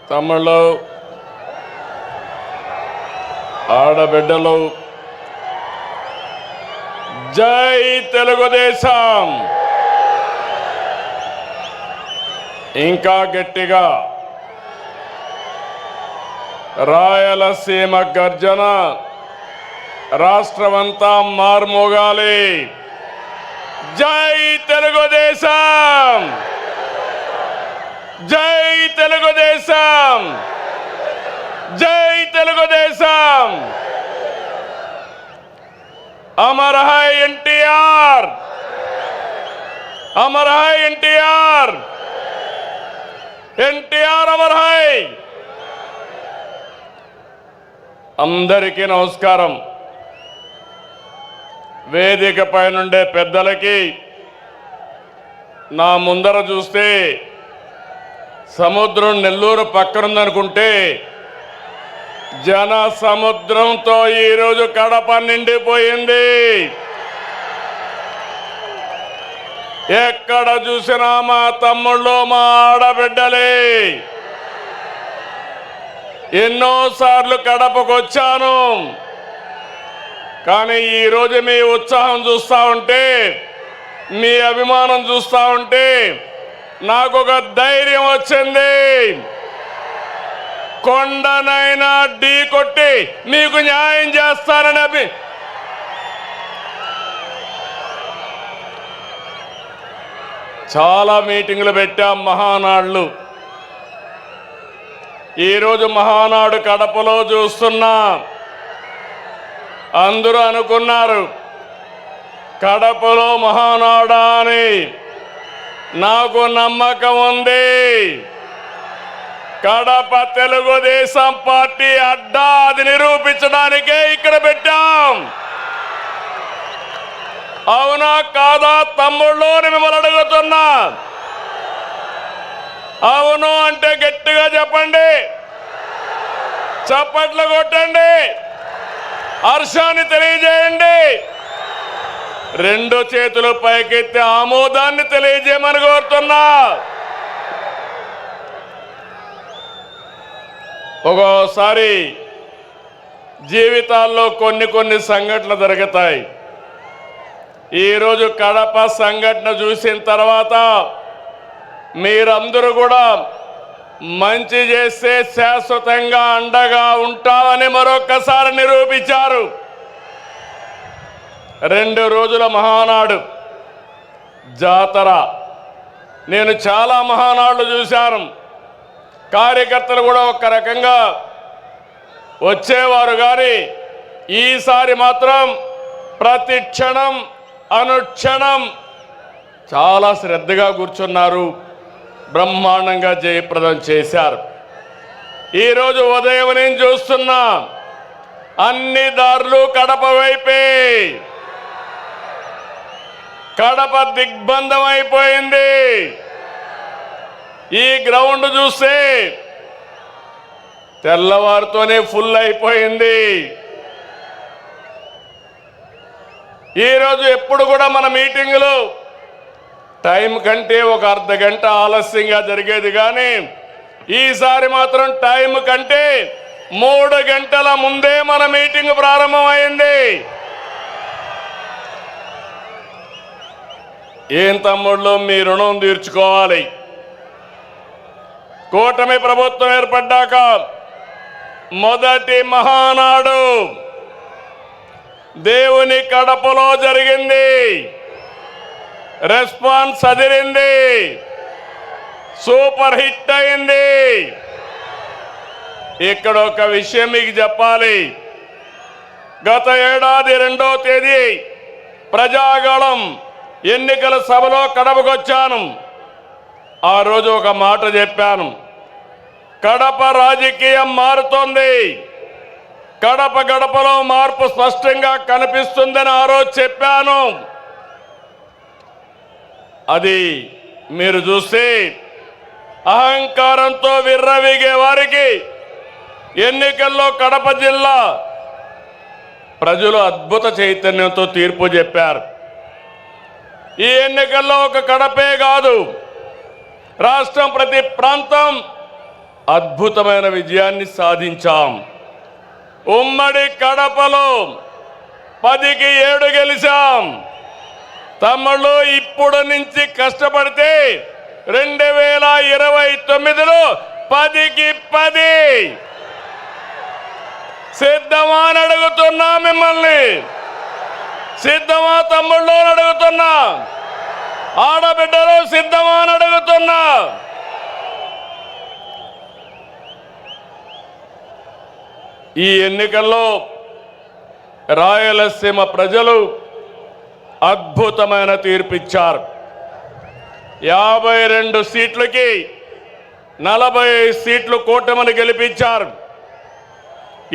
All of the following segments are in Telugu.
తమ్ముళ్ళు, ఆడబిడ్డలు, జై తెలుగుదేశం. ఇంకా గట్టిగా రాయలసీమ గర్జన రాష్ట్రమంతా మార్మోగాలి. జై తెలుగుదేశం, జై తెలుగుదేశం, జై Telugu Desam. Amar high NTR, Amar high NTR, NTR Amar high. అందరికీ నమస్కారం. వేదిక పైనుండే పెద్దలకి, నా ముందర చూస్తే సముద్రం నెల్లూరు పక్కనుందనుకుంటే జన సముద్రంతో ఈరోజు కడప నిండిపోయింది. ఎక్కడ చూసినా మా తమ్ముళ్ళు, మా ఆడబిడ్డలే. ఎన్నోసార్లు కడపకు వచ్చాను, కానీ ఈరోజు మీ ఉత్సాహం చూస్తూ ఉంటే, మీ అభిమానం చూస్తూ ఉంటే నాకు ఒక ధైర్యం వచ్చింది. కొండనైనా ఢీ కొట్టి మీకు న్యాయం చేస్తానని చాలా మీటింగులు పెట్టాం, మహానాడులు. ఈరోజు మహానాడు కడపలో చూస్తున్నా. అందరూ అనుకున్నారు కడపలో మహానాడా అని. నాకు నమ్మకం ఉంది. కడప తెలుగుదేశం పార్టీ అడ్డా, అది నిరూపించడానికే ఇక్కడ పెట్టాం. అవునా కాదా తమ్ముళ్ళు అని మిమ్మల్ని అడుగుతున్నా. అవును అంటే గట్టిగా చెప్పండి, చప్పట్లు కొట్టండి, హర్షాన్ని తెలియజేయండి. రెండు చేతులు పైకెత్తి ఆమోదాన్ని తెలియజేయమని కోరుతున్నా. ఒక్కోసారి జీవితాల్లో కొన్ని సంఘటనలు జరుగుతాయి. ఈరోజు కడప సంఘటన చూసిన తర్వాత మీరందరూ కూడా మంచి చేస్తే శాశ్వతంగా అండగా ఉంటామని మరొక్కసారి నిరూపించారు. 2 రోజుల మహానాడు జాతర. నేను చాలా మహానాడులు చూశాను. కార్యకర్తలు కూడా ఒక రకంగా వచ్చేవారు, కానీ ఈసారి మాత్రం ప్రతి క్షణం అనుక్షణం చాలా శ్రద్ధగా కూర్చున్నారు. బ్రహ్మాండంగా జయప్రదం చేశారు. ఈరోజు ఉదయం నేను చూస్తున్నా, అన్ని దారులు కడప వైపే. కడప దిగ్బంధం అయిపోయింది. ఈ గ్రౌండ్ చూస్తే తెల్లవారితోనే ఫుల్ అయిపోయింది. ఈరోజు ఎప్పుడు కూడా మన మీటింగులు టైం కంటే ఒక అర్ధ గంట ఆలస్యంగా జరిగేది, కానీ ఈసారి మాత్రం టైం కంటే 3 గంటల ముందే మన మీటింగ్ ప్రారంభమైంది. ఏం తమ్ముళ్ళు, మీ రుణం తీర్చుకోవాలి. కూటమి ప్రభుత్వం ఏర్పడ్డాక మొదటి మహానాడు దేవుని కడపలో జరిగింది. రెస్పాన్స్ అదిరింది, సూపర్ హిట్ అయింది. ఇక్కడ ఒక విషయం మీకు చెప్పాలి. గత ఏడాది 2వ తేదీ ప్రజాగళం ఎన్నికల సభలో కడపకొచ్చాను. ఆ రోజు ఒక మాట చెప్పాను, కడప రాజకీయం మారుతోంది, కడప గడపలో మార్పు స్పష్టంగా కనిపిస్తుందని ఆ రోజు చెప్పాను. అది మీరు చూస్తే అహంకారంతో విర్రవీగే వారికి ఎన్నికల్లో కడప జిల్లా ప్రజలు అద్భుత చైతన్యంతో తీర్పు చెప్పారు. ఈ ఎన్నికల్లో ఒక కడపే కాదు, రాష్ట్రం ప్రతి ప్రాంతం అద్భుతమైన విజయాన్ని సాధించాం. ఉమ్మడి కడపలో 10కి 7 గెలిచాం. తమ్ముళ్ళు ఇప్పుడు నుంచి కష్టపడితే 2029లో 10కి 10 సిద్ధమా అని అడుగుతున్నా. మిమ్మల్ని సిద్ధమా తమ్ముళ్ళు అని అడుగుతున్నా. ఆడబిడ్డలు సిద్ధమా అని అడుగుతున్నా. ఈ ఎన్నికల్లో రాయలసీమ ప్రజలు అద్భుతమైన తీర్పిచ్చారు. 52 సీట్లకి 40 సీట్లు కూటమిని గెలిపించారు.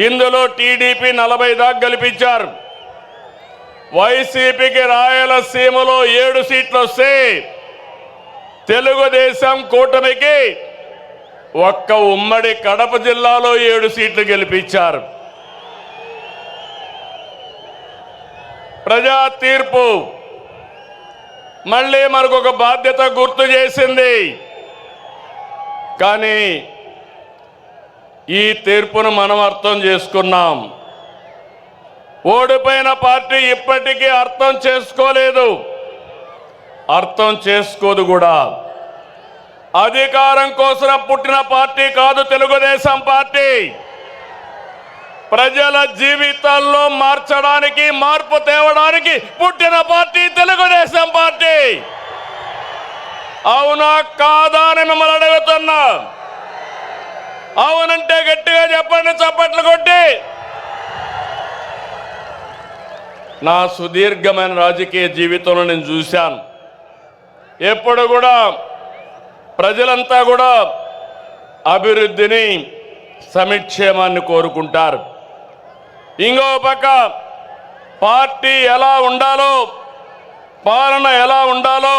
ఇందులో టీడీపీ 40 దాకా గెలిపించారు. వైసీపీకి రాయలసీమలో 7 సీట్లు వస్తే తెలుగుదేశం కూటమికి ఒక్క ఉమ్మడి కడప జిల్లాలో 7 సీట్లు గెలిపించారు. ప్రజా తీర్పు మళ్ళీ మనకు ఒక బాధ్యత గుర్తు చేసింది. కానీ ఈ తీర్పును మనం అర్థం చేసుకున్నాం. ఓడిపోయిన పార్టీ ఇప్పటికీ అర్థం చేసుకోలేదు, అర్థం చేసుకోదు కూడా. అధికారం కోసం పుట్టిన పార్టీ కాదు తెలుగుదేశం పార్టీ. ప్రజల జీవితాల్లో మార్చడానికి, మార్పు తేవడానికి పుట్టిన పార్టీ తెలుగుదేశం పార్టీ. అవునా కాదా అని మిమ్మల్ని అడుగుతున్నా. అవునంటే గట్టిగా చెప్పండి, చప్పట్లు కొట్టి. నా సుదీర్ఘమైన రాజకీయ జీవితంలో నేను చూశాను, ఎప్పుడు కూడా ప్రజలంతా కూడా అభివృద్ధిని, సంక్షేమాన్ని కోరుకుంటారు. ఇంకో పక్క పార్టీ ఎలా ఉండాలో, పాలన ఎలా ఉండాలో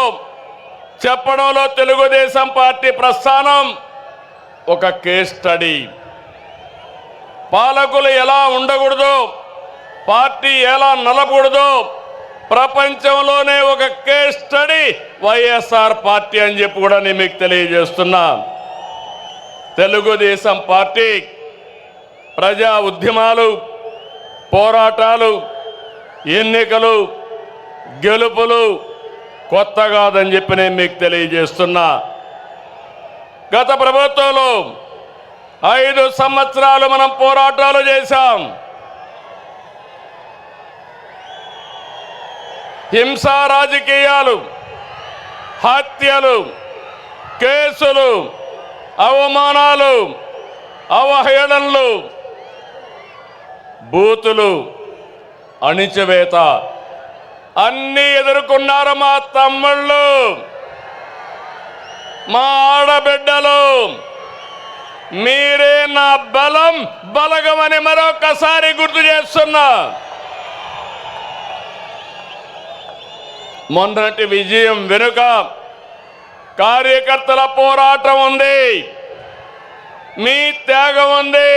చెప్పడంలో తెలుగుదేశం పార్టీ ప్రస్థానం ఒక కేస్ స్టడీ. పాలకులు ఎలా ఉండకూడదు, పార్టీ ఎలా నలపకూడదు ప్రపంచంలోనే ఒక కేస్ స్టడీ వైఎస్ఆర్ పార్టీ అని చెప్పి కూడా నేను మీకు తెలియజేస్తున్నా. తెలుగుదేశం పార్టీ ప్రజా ఉద్యమాలు, పోరాటాలు, ఎన్నికలు, గెలుపులు కొత్త కాదని చెప్పి నేను మీకు తెలియజేస్తున్నా. గత ప్రభుత్వంలో 5 సంవత్సరాలు మనం పోరాటాలు చేశాం. హింసా రాజకీయాలు, హత్యలు, కేసులు, అవమానాలు, అవహేళనలు, బూతులు, అణిచివేత అన్నీ ఎదుర్కొన్నారు మా తమ్ముళ్ళు, మా ఆడబిడ్డలు. మీరే నా బలం, బలగమని మరొకసారి గుర్తు చేస్తున్నా. మొన్నటి విజయం వెనుక కార్యకర్తల పోరాటం ఉంది, మీ త్యాగం ఉంది,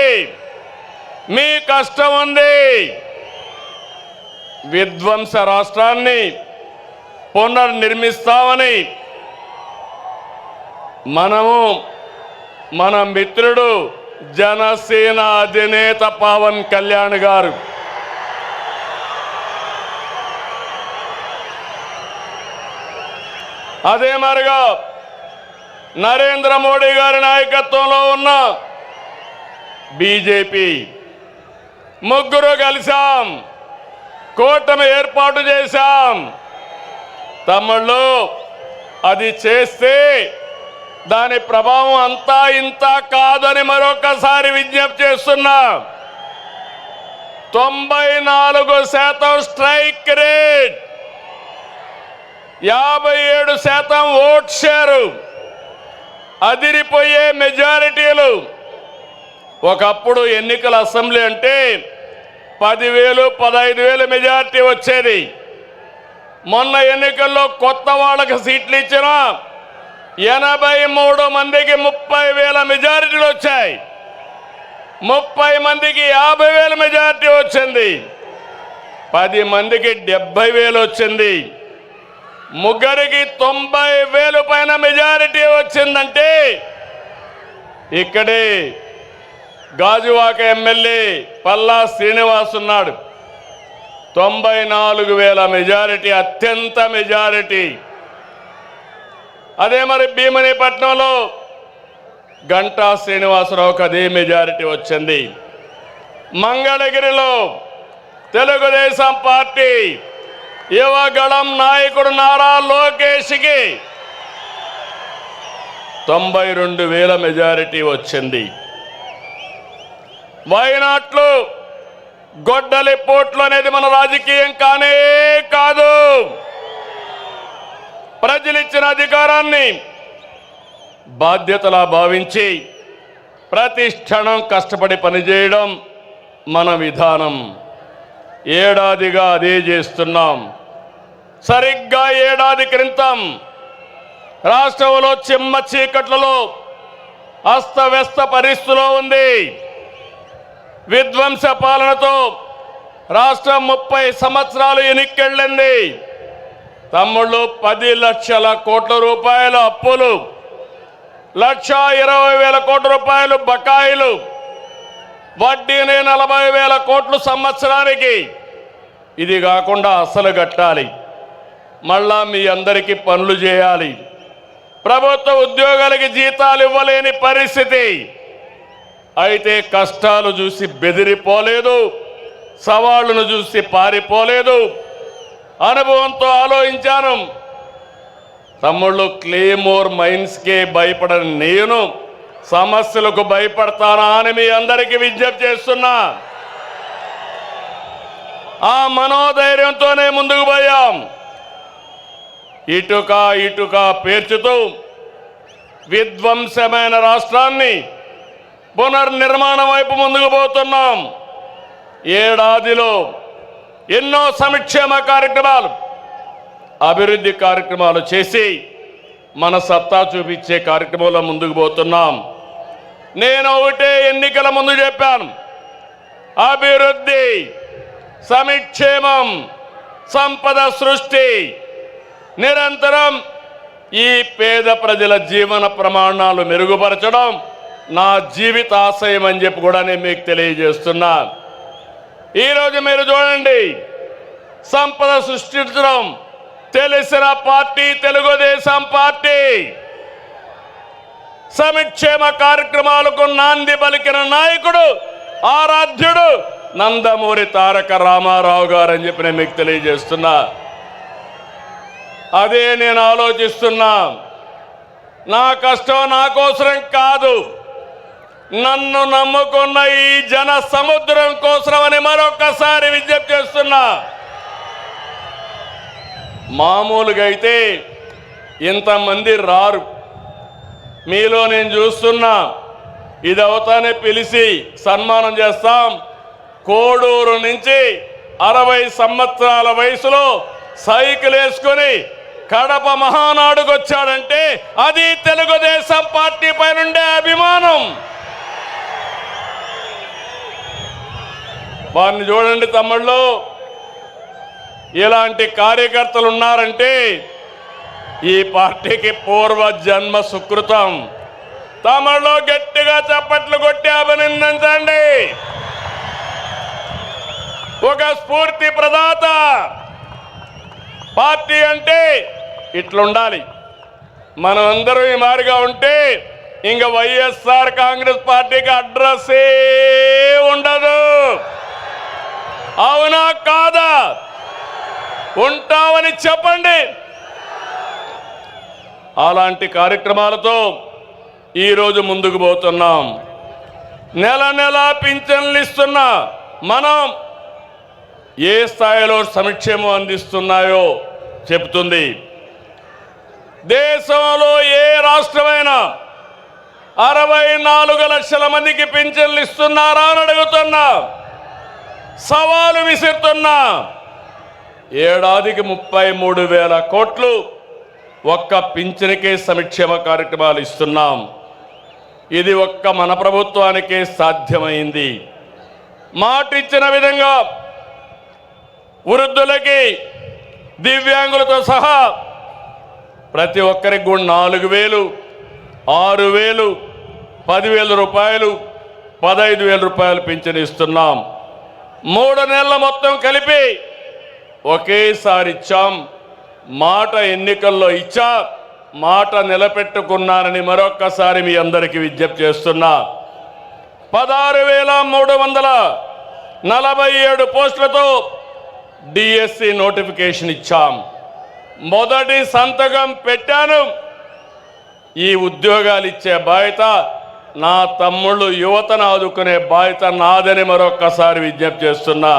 మీ కష్టం ఉంది. విధ్వంస రాష్ట్రాన్ని పునర్నిర్మిస్తామని మన మిత్రుడు జనసేన అధినేత పవన్ కళ్యాణ్ గారు అదే మరిగా నరేంద్ర మోడీ గారి నాయకత్వంలో ఉన్న బీజేపీ ముగ్గురు కలిసాం, కూటమి ఏర్పాటు చేశాం. తమ్ముళ్ళు, అది చేస్తే దాని ప్రభావం అంతా ఇంత కాదని మరొకసారి విజ్ఞప్తి చేస్తున్నా. 94% స్ట్రైక్ రేట్, 57% ఓట్ షేరు, అదిరిపోయే మెజారిటీలు. ఒకప్పుడు ఎన్నికల అసెంబ్లీ అంటే 10,000, 15,000 మెజారిటీ వచ్చేది. మొన్న ఎన్నికల్లో కొత్త వాళ్ళకి సీట్లు ఇచ్చిన 83 మందికి 30,000 మెజారిటీలు వచ్చాయి. 30 మందికి 50,000 మెజారిటీ వచ్చింది. 10 మందికి 70,000 వచ్చింది. ముగ్గురికి 90,000 పైన మెజారిటీ వచ్చిందంటే ఇక్కడే గాజువాక ఎమ్మెల్యే పల్లా శ్రీనివాస్ ఉన్నాడు. 94,000 మెజారిటీ, అత్యంత మెజారిటీ. అదే మరి భీమనిపట్నంలో గంటా శ్రీనివాసరావుకి అదే మెజారిటీ వచ్చింది. మంగళగిరిలో తెలుగుదేశం పార్టీ యువగళం నాయకుడు నారా లోకేష్కి 92,000 మెజారిటీ వచ్చింది. వయనాట్లు గొడ్డలి పోట్లు అనేది మన రాజకీయం కానే కాదు. ప్రజలిచ్చిన అధికారాన్ని బాధ్యతలా భావించి ప్రతి క్షణం కష్టపడి పనిచేయడం మన విధానం. ఏడాదిగా అదే చేస్తున్నాం. సరిగ్గా ఏడాది క్రితం రాష్ట్రంలో చిమ్మ చీకట్లలో అస్తవ్యస్త పరిస్థితిలో ఉంది. విధ్వంస పాలనతో రాష్ట్రం 30 సంవత్సరాలు ఎన్నికెళ్ళింది. తమ్ముళ్ళు 10 లక్షల కోట్ల రూపాయల అప్పులు, 1,20,000 కోట్ల రూపాయలు బకాయిలు, వడ్డీనే 40,000 కోట్లు సంవత్సరానికి. ఇది కాకుండా అసలు కట్టాలి. మళ్ళా మీ అందరికీ పనులు చేయాలి. ప్రభుత్వ ఉద్యోగాలకి జీతాలు ఇవ్వలేని పరిస్థితి. అయితే కష్టాలు చూసి బెదిరిపోలేదు, సవాళ్లను చూసి పారిపోలేదు. అనుభవంతో ఆలోచించాను. తమ్ముళ్ళు, క్లేమోర్ మైన్స్కే భయపడని నేను సమస్యలకు భయపడతానా అని మీ అందరికీ విజ్ఞప్తి చేస్తున్నా. ఆ మనోధైర్యంతోనే ముందుకు పోయాం. ఇటుక ఇటుక పేర్చుతూ విధ్వంసమైన రాష్ట్రాన్ని పునర్నిర్మాణం వైపు ముందుకు పోతున్నాం. ఏడాదిలో ఎన్నో సంక్షేమ కార్యక్రమాలు, అభివృద్ధి కార్యక్రమాలు చేసి మన సత్తా చూపించే కార్యక్రమంలో ముందుకు పోతున్నాం. నేను ఒకటే ఎన్నికల ముందు చెప్పాను, అభివృద్ధి, సంక్షేమం, సంపద సృష్టి, నిరంతరం ఈ పేద ప్రజల జీవన ప్రమాణాలు మెరుగుపరచడం నా జీవిత ఆశయం అని చెప్పి కూడా నేను మీకు తెలియజేస్తున్నా. ఈరోజు మీరు చూడండి, సంపద సృష్టించడం తెలిసిన పార్టీ తెలుగుదేశం పార్టీ. సంక్షేమ కార్యక్రమాలకు నాంది పలికిన నాయకుడు, ఆరాధ్యుడు నందమూరి తారక రామారావు గారు అని చెప్పి నేను మీకు తెలియజేస్తున్నా. అదే నేను ఆలోచిస్తున్నా. నా కష్టం నా కోసరం కాదు, నన్ను నమ్ముకున్న ఈ జన సముద్రం కోసమని మరొకసారి విజ్ఞప్తి చేస్తున్నా. మామూలుగా అయితే ఇంతమంది రారు. మీలో నేను చూస్తున్నా, ఇది అవుతానే పిలిచి సన్మానం చేస్తాం. కోడూరు నుంచి 60 సంవత్సరాల వయసులో సైకిల్ వేసుకొని కడప మహానాడుకు వచ్చాడంటే అది తెలుగుదేశం పార్టీ పైనుండే అభిమానం. వారిని చూడండి తమ్ముళ్ళు, ఇలాంటి కార్యకర్తలు ఉన్నారంటే ఈ పార్టీకి పూర్వ జన్మ సుకృతం. తమలో గట్టిగా చప్పట్లు కొట్టి అభినందించండి. ఒక స్ఫూర్తి ప్రదాత. పార్టీ అంటే ఇట్లుండాలి. మనం అందరం ఈ మారిగా ఉంటే ఇంక వైఎస్ఆర్ కాంగ్రెస్ పార్టీకి అడ్రస్సే ఉండదు. అవునా కాదా? ఉంటామని చెప్పండి. అలాంటి కార్యక్రమాలతో ఈరోజు ముందుకు పోతున్నాం. నెల నెల పింఛన్లు ఇస్తున్నా మనం ఏ స్థాయిలో సంక్షేమం అందిస్తున్నాయో చెబుతుంది. దేశంలో ఏ రాష్ట్రమైనా 64 లక్షల మందికి పింఛన్లు ఇస్తున్నారా అని అడుగుతున్నా. సవాలు విసురుతున్నా. ఏడాదికి 33,000 కోట్లు ఒక్క పింఛన్కే సంక్షేమ కార్యక్రమాలు ఇస్తున్నాం. ఇది ఒక్క మన ప్రభుత్వానికే సాధ్యమైంది. మాట ఇచ్చిన విధంగా వృద్ధులకి, దివ్యాంగులతో సహా ప్రతి ఒక్కరికి కూడా 4,000, 6,000, 10,000 రూపాయలు 15,000 రూపాయలు పింఛను ఇస్తున్నాం. 3 నెలల మొత్తం కలిపి ఒకేసారి ఇచ్చాం. మాట ఎన్నికల్లో ఇచ్చా, మాట నిలబెట్టుకున్నానని మరొక్కసారి మీ అందరికీ విజ్ఞప్తి చేస్తున్నా. 16,347 పోస్టులతో డిఎస్సి నోటిఫికేషన్ ఇచ్చాం. మొదటి సంతకం పెట్టాను. ఈ ఉద్యోగాలు ఇచ్చే బాధ్యత నా తమ్ముళ్ళు యువతను ఆదుకునే బాధ్యత నాదని మరొక్కసారి విజ్ఞప్తి చేస్తున్నా.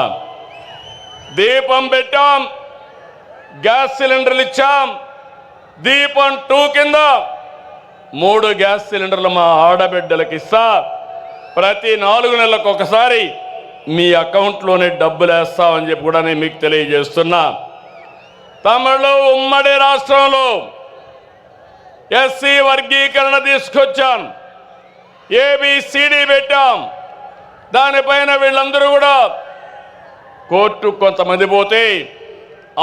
దీపం పెట్టాం, గ్యాస్ సిలిండర్లు ఇచ్చాం. దీపం 2 కింద 3 గ్యాస్ సిలిండర్లు మా ఆడబిడ్డలకు ఇస్తా. ప్రతి 4 నెలలకు ఒకసారి మీ అకౌంట్లోనే డబ్బులు వేస్తామని చెప్పి కూడా నేను మీకు తెలియజేస్తున్నా. తమిళ ఉమ్మడి రాష్ట్రంలో ఎస్సీ వర్గీకరణ తీసుకొచ్చాం. ఏబిసిడి పెట్టాం. దానిపైన వీళ్ళందరూ కూడా కోర్టు కొంతమంది పోతే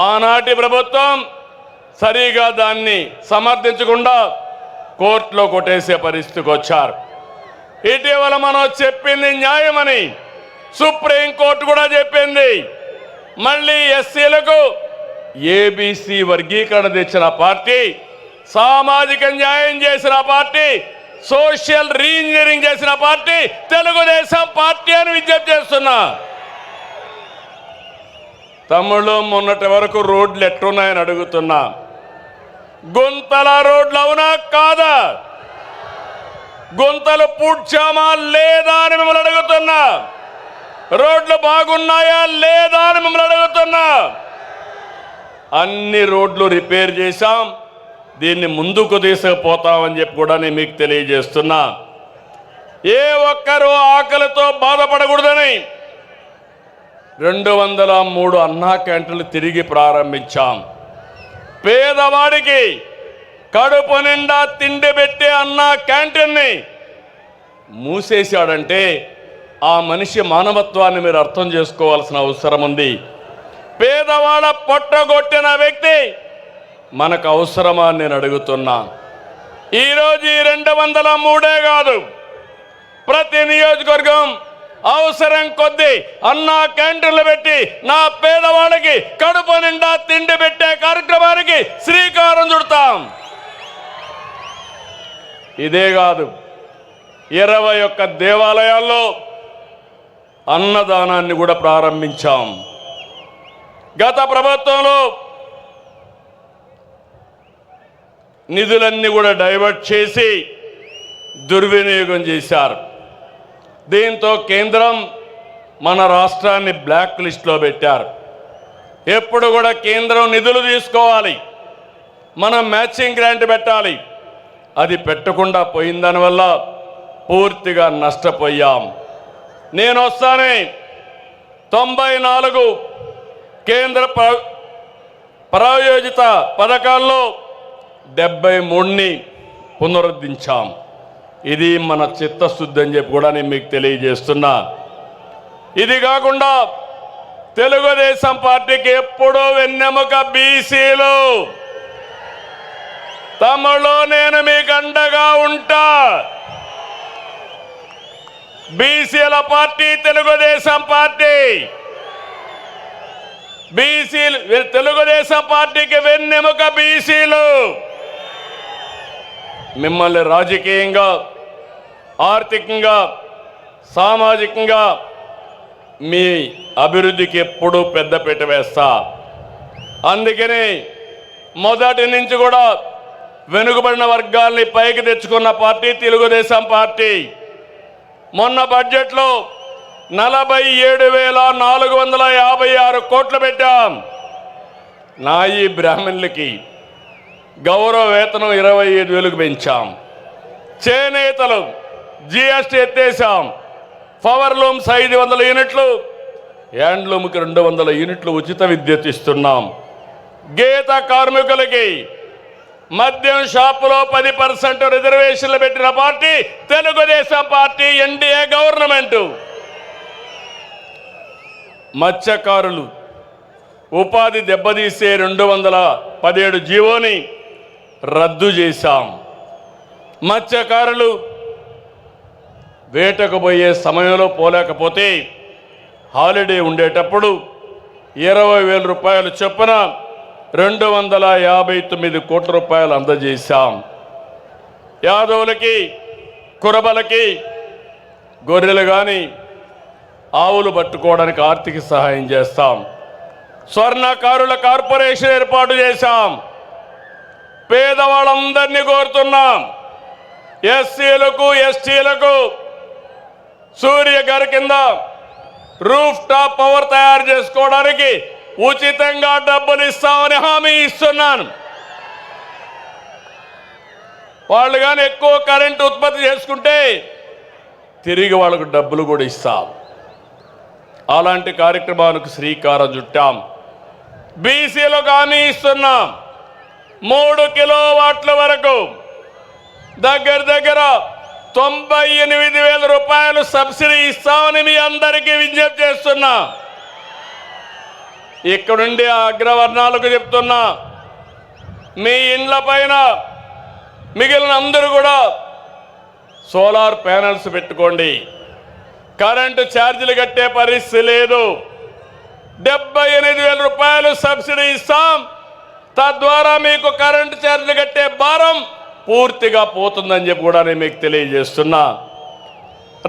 ఆనాటి ప్రభుత్వం సరిగా దాన్ని సమర్థించకుండా కోర్టులో కొట్టేసే పరిస్థితికి వచ్చారు. ఇటీవల మనం చెప్పింది న్యాయమని సుప్రీంకోర్టు కూడా చెప్పింది. మళ్ళీ ఎస్సీలకు ఏబిసి వర్గీకరణ తెచ్చిన పార్టీ, సామాజిక న్యాయం చేసిన పార్టీ, సోషల్ రీఇంజనీరింగ్ చేసిన పార్టీ తెలుగుదేశం పార్టీ అని విజ్ఞప్తి చేస్తున్నా. తమ్ముళ్ళు, మొన్నటి వరకు రోడ్లు ఎట్టున్నాయని అడుగుతున్నా. గుంతల రోడ్లు అవునా కాదా? గుంతలు పూడ్చామా లేదా అని మిమ్మల్ని అడుగుతున్నా. రోడ్లు బాగున్నాయా లేదా అని మిమ్మల్ని అడుగుతున్నా. అన్ని రోడ్లు రిపేర్ చేశాం. దీన్ని ముందుకు తీసుకుపోతామని చెప్పి కూడా నేను మీకు తెలియజేస్తున్నా. ఏ ఒక్కరూ ఆకలితో బాధపడకూడదని 203 అన్నా క్యాంటీన్లు తిరిగి ప్రారంభించాం. పేదవాడికి కడుపు నిండా తిండి పెట్టే అన్నా క్యాంటీన్ని మూసేశాడంటే ఆ మనిషి మానవత్వాన్ని మీరు అర్థం చేసుకోవాల్సిన అవసరం ఉంది. పేదవాడ పొట్టగొట్టిన వ్యక్తి మనకు అవసరమా నేను అడుగుతున్నా. ఈరోజు ఈ 203 కాదు, ప్రతి నియోజకవర్గం అవసరం కొద్దీ అన్నా క్యాంటీన్లు పెట్టి నా పేదవాళ్ళకి కడుపు నిండా తిండి పెట్టే కార్యక్రమానికి శ్రీకారం చుడతాం. ఇదే కాదు, 21 దేవాలయాల్లో అన్నదానాన్ని కూడా ప్రారంభించాం. గత ప్రభుత్వంలో నిధులన్నీ కూడా డైవర్ట్ చేసి దుర్వినియోగం చేశారు. దీంతో కేంద్రం మన రాష్ట్రాన్ని బ్లాక్ లిస్ట్లో పెట్టారు. ఎప్పుడు కూడా కేంద్రం నిధులు తీసుకోవాలి, మనం మ్యాచింగ్ గ్రాంట్ పెట్టాలి. అది పెట్టకుండా పోయిన దానివల్ల పూర్తిగా నష్టపోయాం. నేను వస్తానే 94 కేంద్ర ప్రాయోజిత పథకాల్లో 73ని పునరుద్ధరించాం. ఇది మన చిత్తశుద్ధి అని చెప్పి కూడా నేను మీకు తెలియజేస్తున్నా. ఇది కాకుండా తెలుగుదేశం పార్టీకి ఎప్పుడూ వెన్నెముక బీసీలు. తమలో నేను మీకు అండగా ఉంటా. బీసీల పార్టీ తెలుగుదేశం పార్టీ. బీసీలు తెలుగుదేశం పార్టీకి వెన్నెముక బీసీలు. మిమ్మల్ని రాజకీయంగా, ఆర్థికంగా, సామాజికంగా మీ అభివృద్ధికి ఎప్పుడూ పెద్దపీట వేస్తా. అందుకని మొదటి నుంచి కూడా వెనుకబడిన వర్గాల్ని పైకి తెచ్చుకున్న పార్టీ తెలుగుదేశం పార్టీ. మొన్న బడ్జెట్లో 47,456 కోట్లు పెట్టాం. నాయి బ్రాహ్మణులకి గౌరవ వేతనం 25,000కు పెంచాం. చేనేతలు జిఎస్టీ ఎత్తేసాం. పవర్ లూమ్స్ 500 యూనిట్లు, హ్యాండ్లూమ్కి 200 యూనిట్లు ఉచిత విద్యుత్ ఇస్తున్నాం. గీత కార్మికులకి మద్యం షాపులో 10% రిజర్వేషన్లు పెట్టిన party Telugu Desam party, NDA government. మత్స్యకారులు ఉపాధి దెబ్బతీసే 217 జీవోని రద్దు చేశాం. మత్స్యకారులు వేటకు పోయే సమయంలో పోలేకపోతే హాలిడే ఉండేటప్పుడు 20,000 రూపాయలు చొప్పున 259 కోట్ల రూపాయలు అందజేశాం. యాదవులకి, కురబలకి గొర్రెలు కానీ ఆవులు పట్టుకోవడానికి ఆర్థిక సహాయం చేస్తాం. స్వర్ణకారుల కార్పొరేషన్ ఏర్పాటు చేశాం. పేదవాళ్ళందరినీ కోరుతున్నాం, ఎస్సీలకు ఎస్టీలకు సూర్య గారి కింద రూఫ్ టాప్ పవర్ తయారు చేసుకోవడానికి ఉచితంగా డబ్బులు ఇస్తామని హామీ ఇస్తున్నాను. వాళ్ళు కానీ ఎక్కువ కరెంటు ఉత్పత్తి చేసుకుంటే తిరిగి వాళ్ళకు డబ్బులు కూడా ఇస్తాం. అలాంటి కార్యక్రమానికి శ్రీకారం చుట్టాం. బీసీలకు హామీ ఇస్తున్నాం. 3 కిలోవాట్ల వరకు దగ్గర 98,000 రూపాయలు సబ్సిడీ ఇస్తామని మీ అందరికీ విజ్ఞప్తి చేస్తున్నా. ఇక్కడుండి అగ్రవర్ణాలకు చెప్తున్నా, మీ ఇండ్ల పైన మిగిలిన అందరూ కూడా సోలార్ ప్యానెల్స్ పెట్టుకోండి. కరెంటు ఛార్జీలు కట్టే పరిస్థితి లేదు. 78,000 రూపాయలు సబ్సిడీ ఇస్తాం. తద్వారా మీకు కరెంటు ఛార్జీలు కట్టే భారం పూర్తిగా పోతుందని చెప్పి కూడా నేను మీకు తెలియజేస్తున్నా.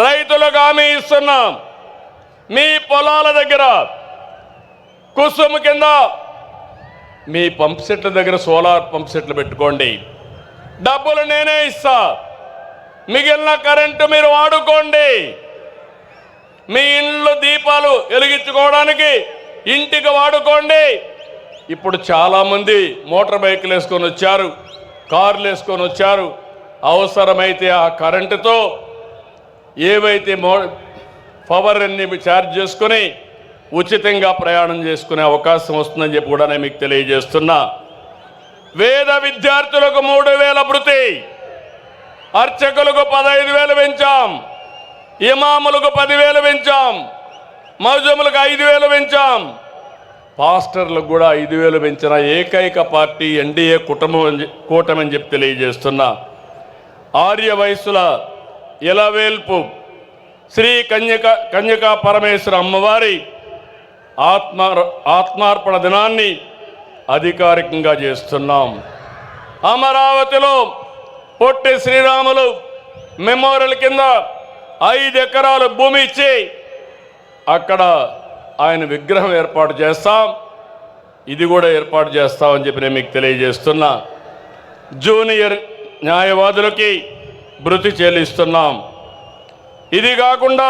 రైతులకు హామీ ఇస్తున్నాం. మీ పొలాల దగ్గర కుసుమ కింద మీ పంప్ సెట్ల దగ్గర సోలార్ పంప్ సెట్లు పెట్టుకోండి. డబ్బులు నేనే ఇస్తా. మిగిలిన కరెంటు మీరు వాడుకోండి. మీ ఇంట్లో దీపాలు వెలిగించుకోవడానికి ఇంటికి వాడుకోండి. ఇప్పుడు చాలామంది మోటార్ బైకులు వేసుకొని వచ్చారు, కార్లు వేసుకొని వచ్చారు. అవసరమైతే ఆ కరెంటుతో ఏవైతే పవర్ అన్ని ఛార్జ్ చేసుకుని ఉచితంగా ప్రయాణం చేసుకునే అవకాశం వస్తుందని చెప్పి కూడా నేను మీకు తెలియజేస్తున్నా. వేద విద్యార్థులకు 3,000 భృతి, అర్చకులకు 15,000 పెంచాం, ఇమాములకు 10,000 పెంచాం, మౌజములకు 5,000 పెంచాం, పాస్టర్లకు కూడా 5,000 పెంచిన ఏకైక పార్టీ ఎన్డీఏ కూటమి అని చెప్పి తెలియజేస్తున్నా. ఆర్య వయస్సుల ఇలవేల్పు శ్రీ కన్యకా పరమేశ్వర అమ్మవారి ఆత్మార్పణ దినాన్ని అధికారికంగా చేస్తున్నాం. అమరావతిలో పొట్టి శ్రీరాములు మెమోరియల్ కింద 5 ఎకరాలు భూమి ఇచ్చి అక్కడ ఆయన విగ్రహం ఏర్పాటు చేస్తాం. ఇది కూడా ఏర్పాటు చేస్తామని చెప్పి నేను మీకు తెలియజేస్తున్నా. జూనియర్ న్యాయవాదులకి భృతి చెల్లిస్తున్నాం. ఇది కాకుండా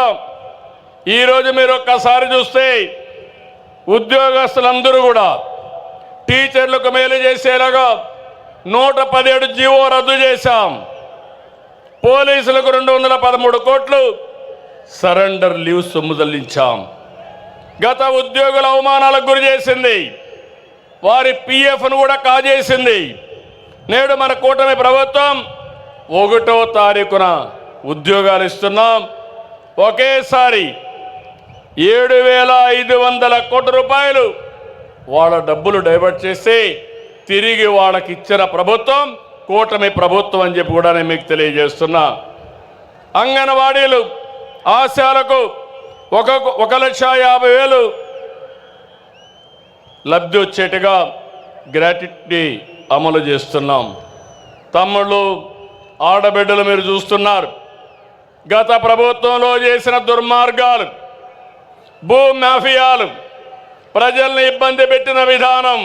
ఈరోజు మీరు ఒక్కసారి చూస్తే ఉద్యోగస్తులందరూ కూడా టీచర్లకు మేలు చేసేలాగా 117 జీవో రద్దు చేశాం. పోలీసులకు 213 కోట్లు సరెండర్ లీవ్ సొమ్ము చెల్లించాం. గత ఉద్యోగుల అవమానాలకు గురి చేసింది, వారి పిఎఫ్ను కూడా కాజేసింది. నేడు మన కూటమి ప్రభుత్వం 1వ తారీఖున ఉద్యోగాలు ఇస్తున్నాం. ఒకేసారి 7,500 కోట్ల రూపాయలు వాళ్ళ డబ్బులు డైవర్ట్ చేసి తిరిగి వాళ్ళకి ఇచ్చిన ప్రభుత్వం కూటమి ప్రభుత్వం అని చెప్పి కూడా నేను మీకు తెలియజేస్తున్నా. అంగన్వాడీలు ఆశాలకు 1,50,000 లబ్ధి వచ్చేట్టుగా గ్రాట్యుటీ అమలు చేస్తున్నాం. తమ్ముళ్ళు, ఆడబిడ్డలు మీరు చూస్తున్నారు. గత ప్రభుత్వంలో చేసిన దుర్మార్గాలు, భూ మాఫియాలు, ప్రజల్ని ఇబ్బంది పెట్టిన విధానం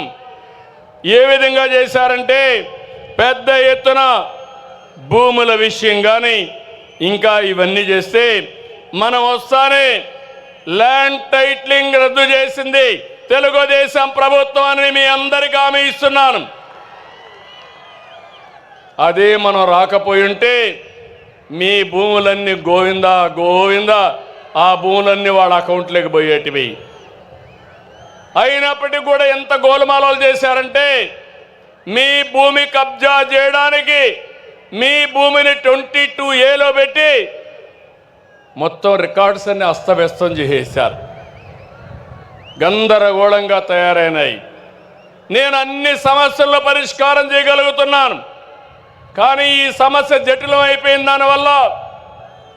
ఏ విధంగా చేశారంటే పెద్ద ఎత్తున భూముల విషయం కానీ ఇంకా ఇవన్నీ చేస్తే మనం వస్తానే ల్యాండ్ టైటిలింగ్ రద్దు చేసింది తెలుగుదేశం ప్రభుత్వం అని మీ అందరికీ హామీ ఇస్తున్నాను. అదే మనం రాకపోయి ఉంటే మీ భూములన్నీ గోవిందా గోవిందా ఆ భూములన్నీ వాళ్ళ అకౌంట్లోకి పోయేటివి. అయినప్పటికీ కూడా ఎంత గోలుమాలలు చేశారంటే మీ భూమి కబ్జా చేయడానికి మీ భూమిని 22A పెట్టి మొత్తం రికార్డ్స్ అన్ని అస్తవ్యస్తం చేసేశారు. గందరగోళంగా తయారైనాయి. నేను అన్ని సమస్యల్లో పరిష్కారం చేయగలుగుతున్నాను, కానీ ఈ సమస్య జటిలం అయిపోయిన దానివల్ల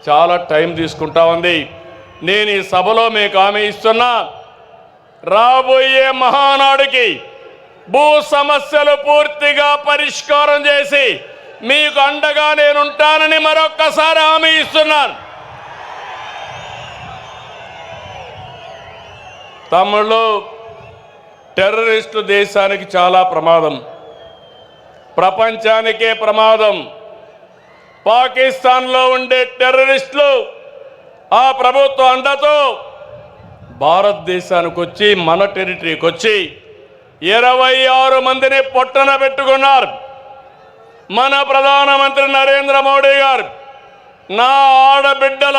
చాలా టైం తీసుకుంటా ఉంది. నేను ఈ సభలో మీకు హామీ ఇస్తున్నా, రాబోయే మహానాడుకి భూ సమస్యలు పూర్తిగా పరిష్కారం చేసి మీకు అండగా నేనుంటానని మరొక్కసారి హామీ ఇస్తున్నాను. తమ్ముళ్ళు, టెర్రరిస్టు దేశానికి చాలా ప్రమాదం, ప్రపంచానికే ప్రమాదం. పాకిస్తాన్లో ఉండే టెర్రరిస్టులు ఆ ప్రభుత్వ అండతో భారతదేశానికి వచ్చి మన టెరిటరీకి వచ్చి 26 మందిని పొట్టన పెట్టుకున్నారు. మన ప్రధానమంత్రి నరేంద్ర మోడీ గారు నా ఆడబిడ్డల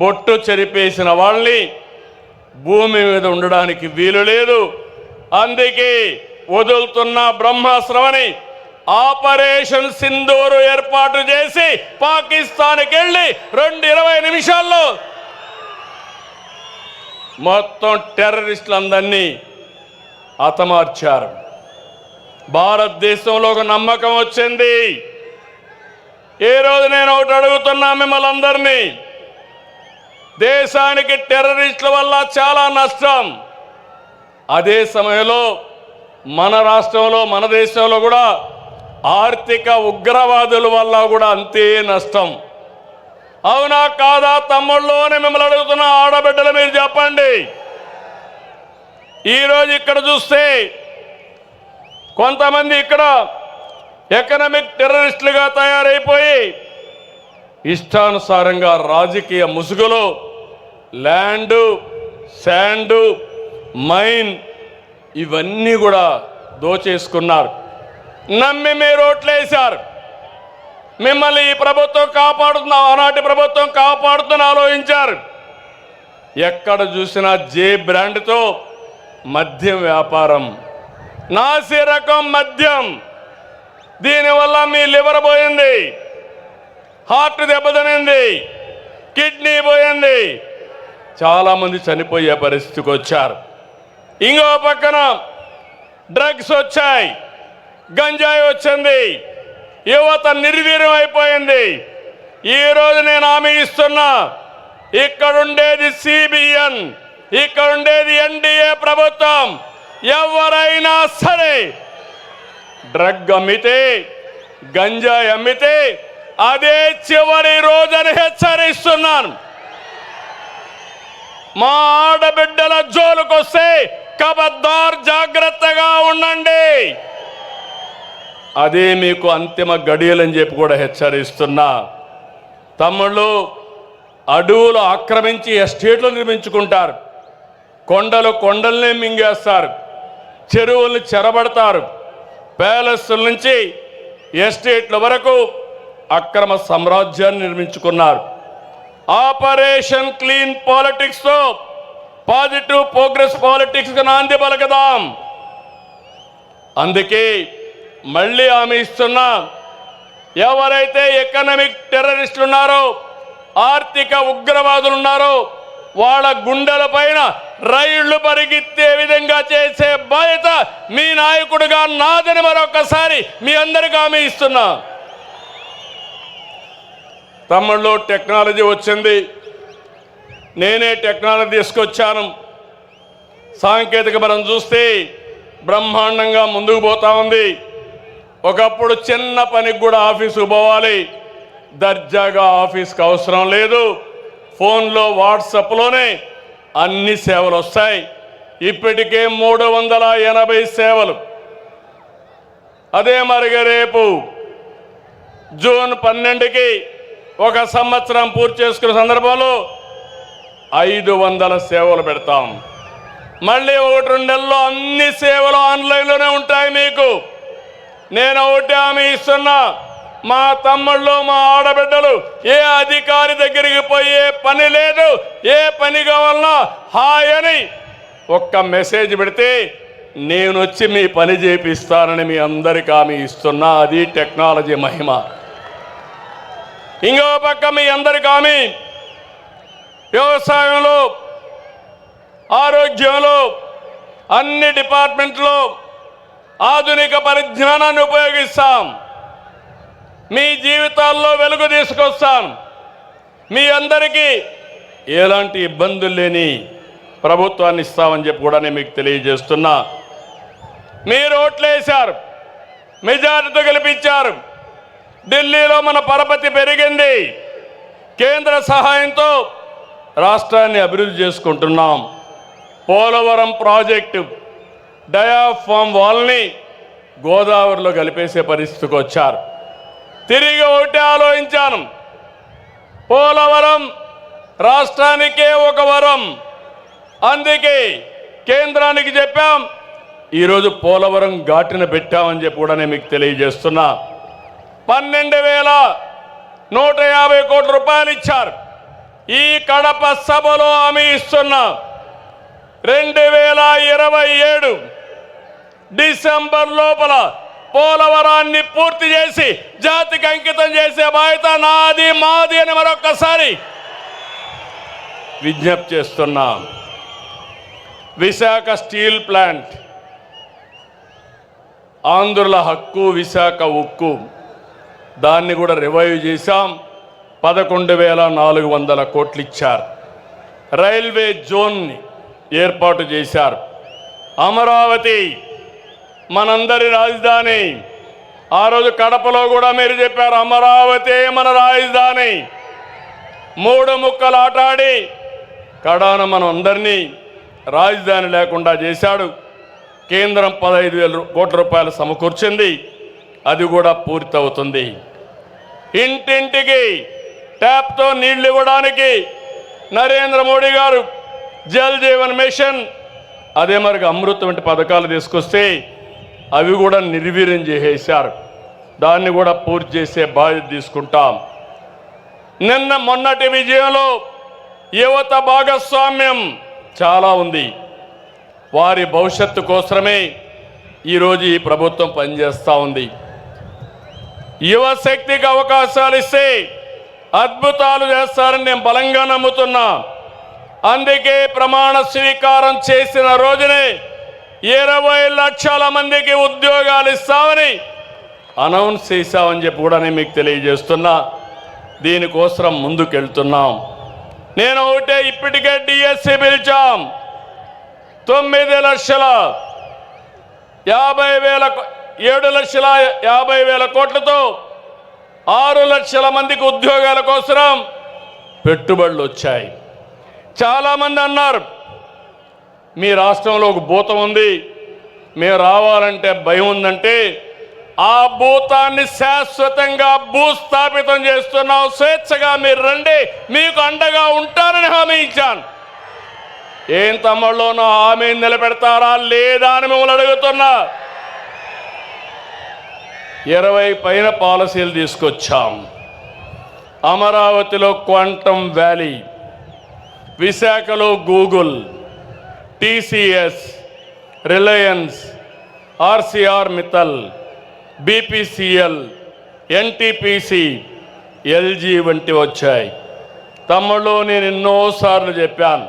బొట్టు చెరిపేసిన వాళ్ళని భూమి మీద ఉండడానికి వీలు లేదు, అందుకే వదులుతున్న బ్రహ్మాస్త్రమని ఆపరేషన్ సింధూరు ఏర్పాటు చేసి పాకిస్తాన్కి వెళ్ళి 20 నిమిషాల్లో మొత్తం టెర్రరిస్టులందరినీ హతమార్చారు. భారతదేశంలో ఒక నమ్మకం వచ్చింది. ఏ రోజు నేను ఒకటి అడుగుతున్నా మిమ్మల్ని అందరినీ, దేశానికి టెర్రరిస్టుల వల్ల చాలా నష్టం, అదే సమయంలో మన రాష్ట్రంలో మన దేశంలో కూడా ఆర్థిక ఉగ్రవాదుల వల్ల కూడా అంతే నష్టం. అవునా కాదా తమ్ముళ్ళు అని మిమ్మల్ని అడుగుతున్న ఆడబిడ్డలు మీరు చెప్పండి. ఈరోజు ఇక్కడ చూస్తే కొంతమంది ఇక్కడ ఎకనామిక్ టెర్రరిస్టులుగా తయారైపోయి ఇష్టానుసారంగా రాజకీయ ముసుగులో ల్యాండు, శాండు, మైన్ ఇవన్నీ కూడా దోచేసుకున్నారు. నమ్మి మీరు ఓట్లేశారు. మిమ్మల్ని ఈ ప్రభుత్వం కాపాడుతున్న, ఆనాటి ప్రభుత్వం కాపాడుతున్న ఆలోచించారు. ఎక్కడ చూసినా జే బ్రాండ్తో మద్యం వ్యాపారం, నాసి రకం మద్యం. దీనివల్ల మీ లివర్ పోయింది, హార్ట్ దెబ్బతినింది, కిడ్నీ పోయింది, చాలామంది చనిపోయే పరిస్థితికి వచ్చారు. ఇంకో పక్కన డ్రగ్స్ వచ్చాయి, గంజాయి వచ్చింది, యువత నిర్వీర్యం అయిపోయింది. ఈరోజు నేను హామీ ఇస్తున్నా, ఇక్కడుండేది సిబిఎన్, ఇక్కడుండేది ఎన్డీఏ ప్రభుత్వం. ఎవరైనా సరే డ్రగ్ అమ్మితే, గంజాయి అమ్మితే అదే చివరి రోజని హెచ్చరిస్తున్నాను. మా ఆడబిడ్డల జోలుకొస్తే ఖబర్దార్, జాగ్రత్తగా ఉండండి. అదే మీకు అంతిమ గడియలని చెప్పి కూడా హెచ్చరిస్తున్నా. తమ్ముళ్ళు, అడవులు ఆక్రమించి ఎస్టేట్లు నిర్మించుకుంటారు, కొండల్ని మింగేస్తారు, చెరువుల్ని చెరబడతారు, ప్యాలెస్ల నుంచి ఎస్టేట్ల వరకు అక్రమ సామ్రాజ్యాన్ని నిర్మించుకున్నారు. ఆపరేషన్ క్లీన్ పాలిటిక్స్తో పాజిటివ్ ప్రోగ్రెస్ పాలిటిక్స్కి నాంది పలకదాం. అందుకే మళ్ళీ హామీ ఇస్తున్నా, ఎవరైతే ఎకనామిక్ టెర్రరిస్టులు ఉన్నారో, ఆర్థిక ఉగ్రవాదులు ఉన్నారో, వాళ్ళ గుండెల పైన రైళ్లు పరిగెత్తే విధంగా చేసే బాధ్యత మీ నాయకుడిగా నాదని మరొకసారి మీ అందరికీ హామీ ఇస్తున్నా. తమ్ముళ్ళు, టెక్నాలజీ వచ్చింది, నేనే టెక్నాలజీ తీసుకొచ్చాను. సాంకేతిక మనం చూస్తే బ్రహ్మాండంగా ముందుకు పోతా ఉంది. ఒకప్పుడు చిన్న పనికి కూడా ఆఫీసుకు పోవాలి, దర్జాగా ఆఫీస్కి అవసరం లేదు, ఫోన్లో వాట్సాప్లోనే అన్ని సేవలు వస్తాయి. ఇప్పటికే 380 సేవలు. అదే మరిగా రేపు జూన్ 12కి 1 సంవత్సరం పూర్తి చేసుకున్న సందర్భంలో 500 సేవలు పెడతాం. మళ్ళీ 1-2 నెలల్లో అన్ని సేవలు ఆన్లైన్లోనే ఉంటాయి. మీకు నేను ఒకటి హామీ ఇస్తున్నా, మా తమ్ముళ్ళు, మా ఆడబిడ్డలు ఏ అధికారి దగ్గరికి పోయే పని లేదు. ఏ పని కావాలన్నా హాయ్ అని ఒక్క మెసేజ్ పెడితే నేను వచ్చి మీ పని చేపిస్తానని మీ అందరికీ హామీ ఇస్తున్నా. అది టెక్నాలజీ మహిమ. ఇంకో పక్క మీ అందరికీ హామీ, వ్యవసాయంలో, ఆరోగ్యంలో, అన్ని డిపార్ట్మెంట్లో ఆధునిక పరిజ్ఞానాన్ని ఉపయోగిస్తాం. మీ జీవితాల్లో వెలుగు తీసుకొస్తాను. మీ అందరికీ ఎలాంటి ఇబ్బందులు లేని ప్రభుత్వాన్ని ఇస్తామని చెప్పి కూడా నేను మీకు తెలియజేస్తున్నా. మీరు ఓట్లేశారు, మెజారిటీతో గెలిపించారు. ఢిల్లీలో మన పరపతి పెరిగింది. కేంద్ర సహాయంతో రాష్ట్రాన్ని అభివృద్ధి చేసుకుంటున్నాం. పోలవరం ప్రాజెక్టు డయాఫామ్ వాల్ని గోదావరిలో కలిపేసే పరిస్థితికి వచ్చారు. తిరిగి ఒకటే ఆలోచించాను, పోలవరం రాష్ట్రానికే ఒక వరం. అందుకే కేంద్రానికి చెప్పాం, ఈరోజు పోలవరం ఘాటిన పెట్టామని చెప్పి కూడా నేను మీకు తెలియజేస్తున్నా. 12,150 కోట్ల రూపాయలు ఇచ్చారు. ఈ కడప సభలో హామీ ఇస్తున్నా, 2027 డిసెంబర్ లోపల పోలవరాన్ని పూర్తి చేసి జాతికి అంకితం చేసే బాధ్యత నాది, మాది అని మరొక్కసారి విజ్ఞప్తి చేస్తున్నా. విశాఖ స్టీల్ ప్లాంట్, ఆంధ్రుల హక్కు విశాఖ ఉక్కు, దాన్ని కూడా రివైవ్ చేశాం. 11,400 కోట్లు ఇచ్చారు. రైల్వే జోన్ని ఏర్పాటు చేశారు. అమరావతి మనందరి రాజధాని. ఆ రోజు కడపలో కూడా మీరు చెప్పారు, అమరావతి మన రాజధాని. 3 ముక్కలు ఆటాడి కడాన మనం అందరినీ రాజధాని లేకుండా చేశాడు. కేంద్రం 15,000 కోట్ల రూపాయలు సమకూర్చింది. అది కూడా పూర్తవుతుంది. ఇంటింటికి ట్యాప్తో నీళ్లు ఇవ్వడానికి నరేంద్ర మోడీ గారు జల్ జీవన్ మిషన్, అదే మరి అమృత్ వంటి పథకాలు తీసుకొస్తే అవి కూడా నిర్వీర్యం చేసేశారు. దాన్ని కూడా పూర్తి చేసే బాధ్యత తీసుకుంటాం. మొన్నటి విజయంలో యువత భాగస్వామ్యం చాలా ఉంది. వారి భవిష్యత్తు కోసమే ఈరోజు ఈ ప్రభుత్వం పనిచేస్తూ ఉంది. యువశక్తికి అవకాశాలు ఇస్తే అద్భుతాలు చేస్తారని నేను బలంగా నమ్ముతున్నా. అందుకే ప్రమాణ స్వీకారం చేసిన రోజునే 20 లక్షల మందికి ఉద్యోగాలు ఇస్తామని అనౌన్స్ చేశామని చెప్పి కూడా నేను మీకు తెలియజేస్తున్నా. దీనికోసం ముందుకెళ్తున్నాం. నేను ఒకటే, ఇప్పటికే డిఎస్సి పిలిచాం. 7,50,000 కోట్లతో 6 లక్షల మందికి ఉద్యోగాల కోసం పెట్టుబడులు వచ్చాయి. చాలామంది అన్నారు, మీ రాష్ట్రంలో ఒక భూతం ఉంది, మేము రావాలంటే భయం ఉందంటే, ఆ భూతాన్ని శాశ్వతంగా భూస్థాపితం చేస్తున్నాం. స్వేచ్ఛగా మీరు రండి, మీకు అండగా ఉంటారని హామీ ఇచ్చాను. ఏం తమ్ముళ్ళు, నా హామీని నిలబెడతారా లేదా అని మిమ్మల్ని అడుగుతున్నా. 20 పైన పాలసీలు తీసుకొచ్చాం. అమరావతిలో క్వాంటమ్ వ్యాలీ, విశాఖలో Google, TCS, Reliance, RCR Mittal, BPCL, NTPC, LG వంటి వచ్చాయి. తమ్ముళ్ళు, నేను ఎన్నోసార్లు చెప్పాను,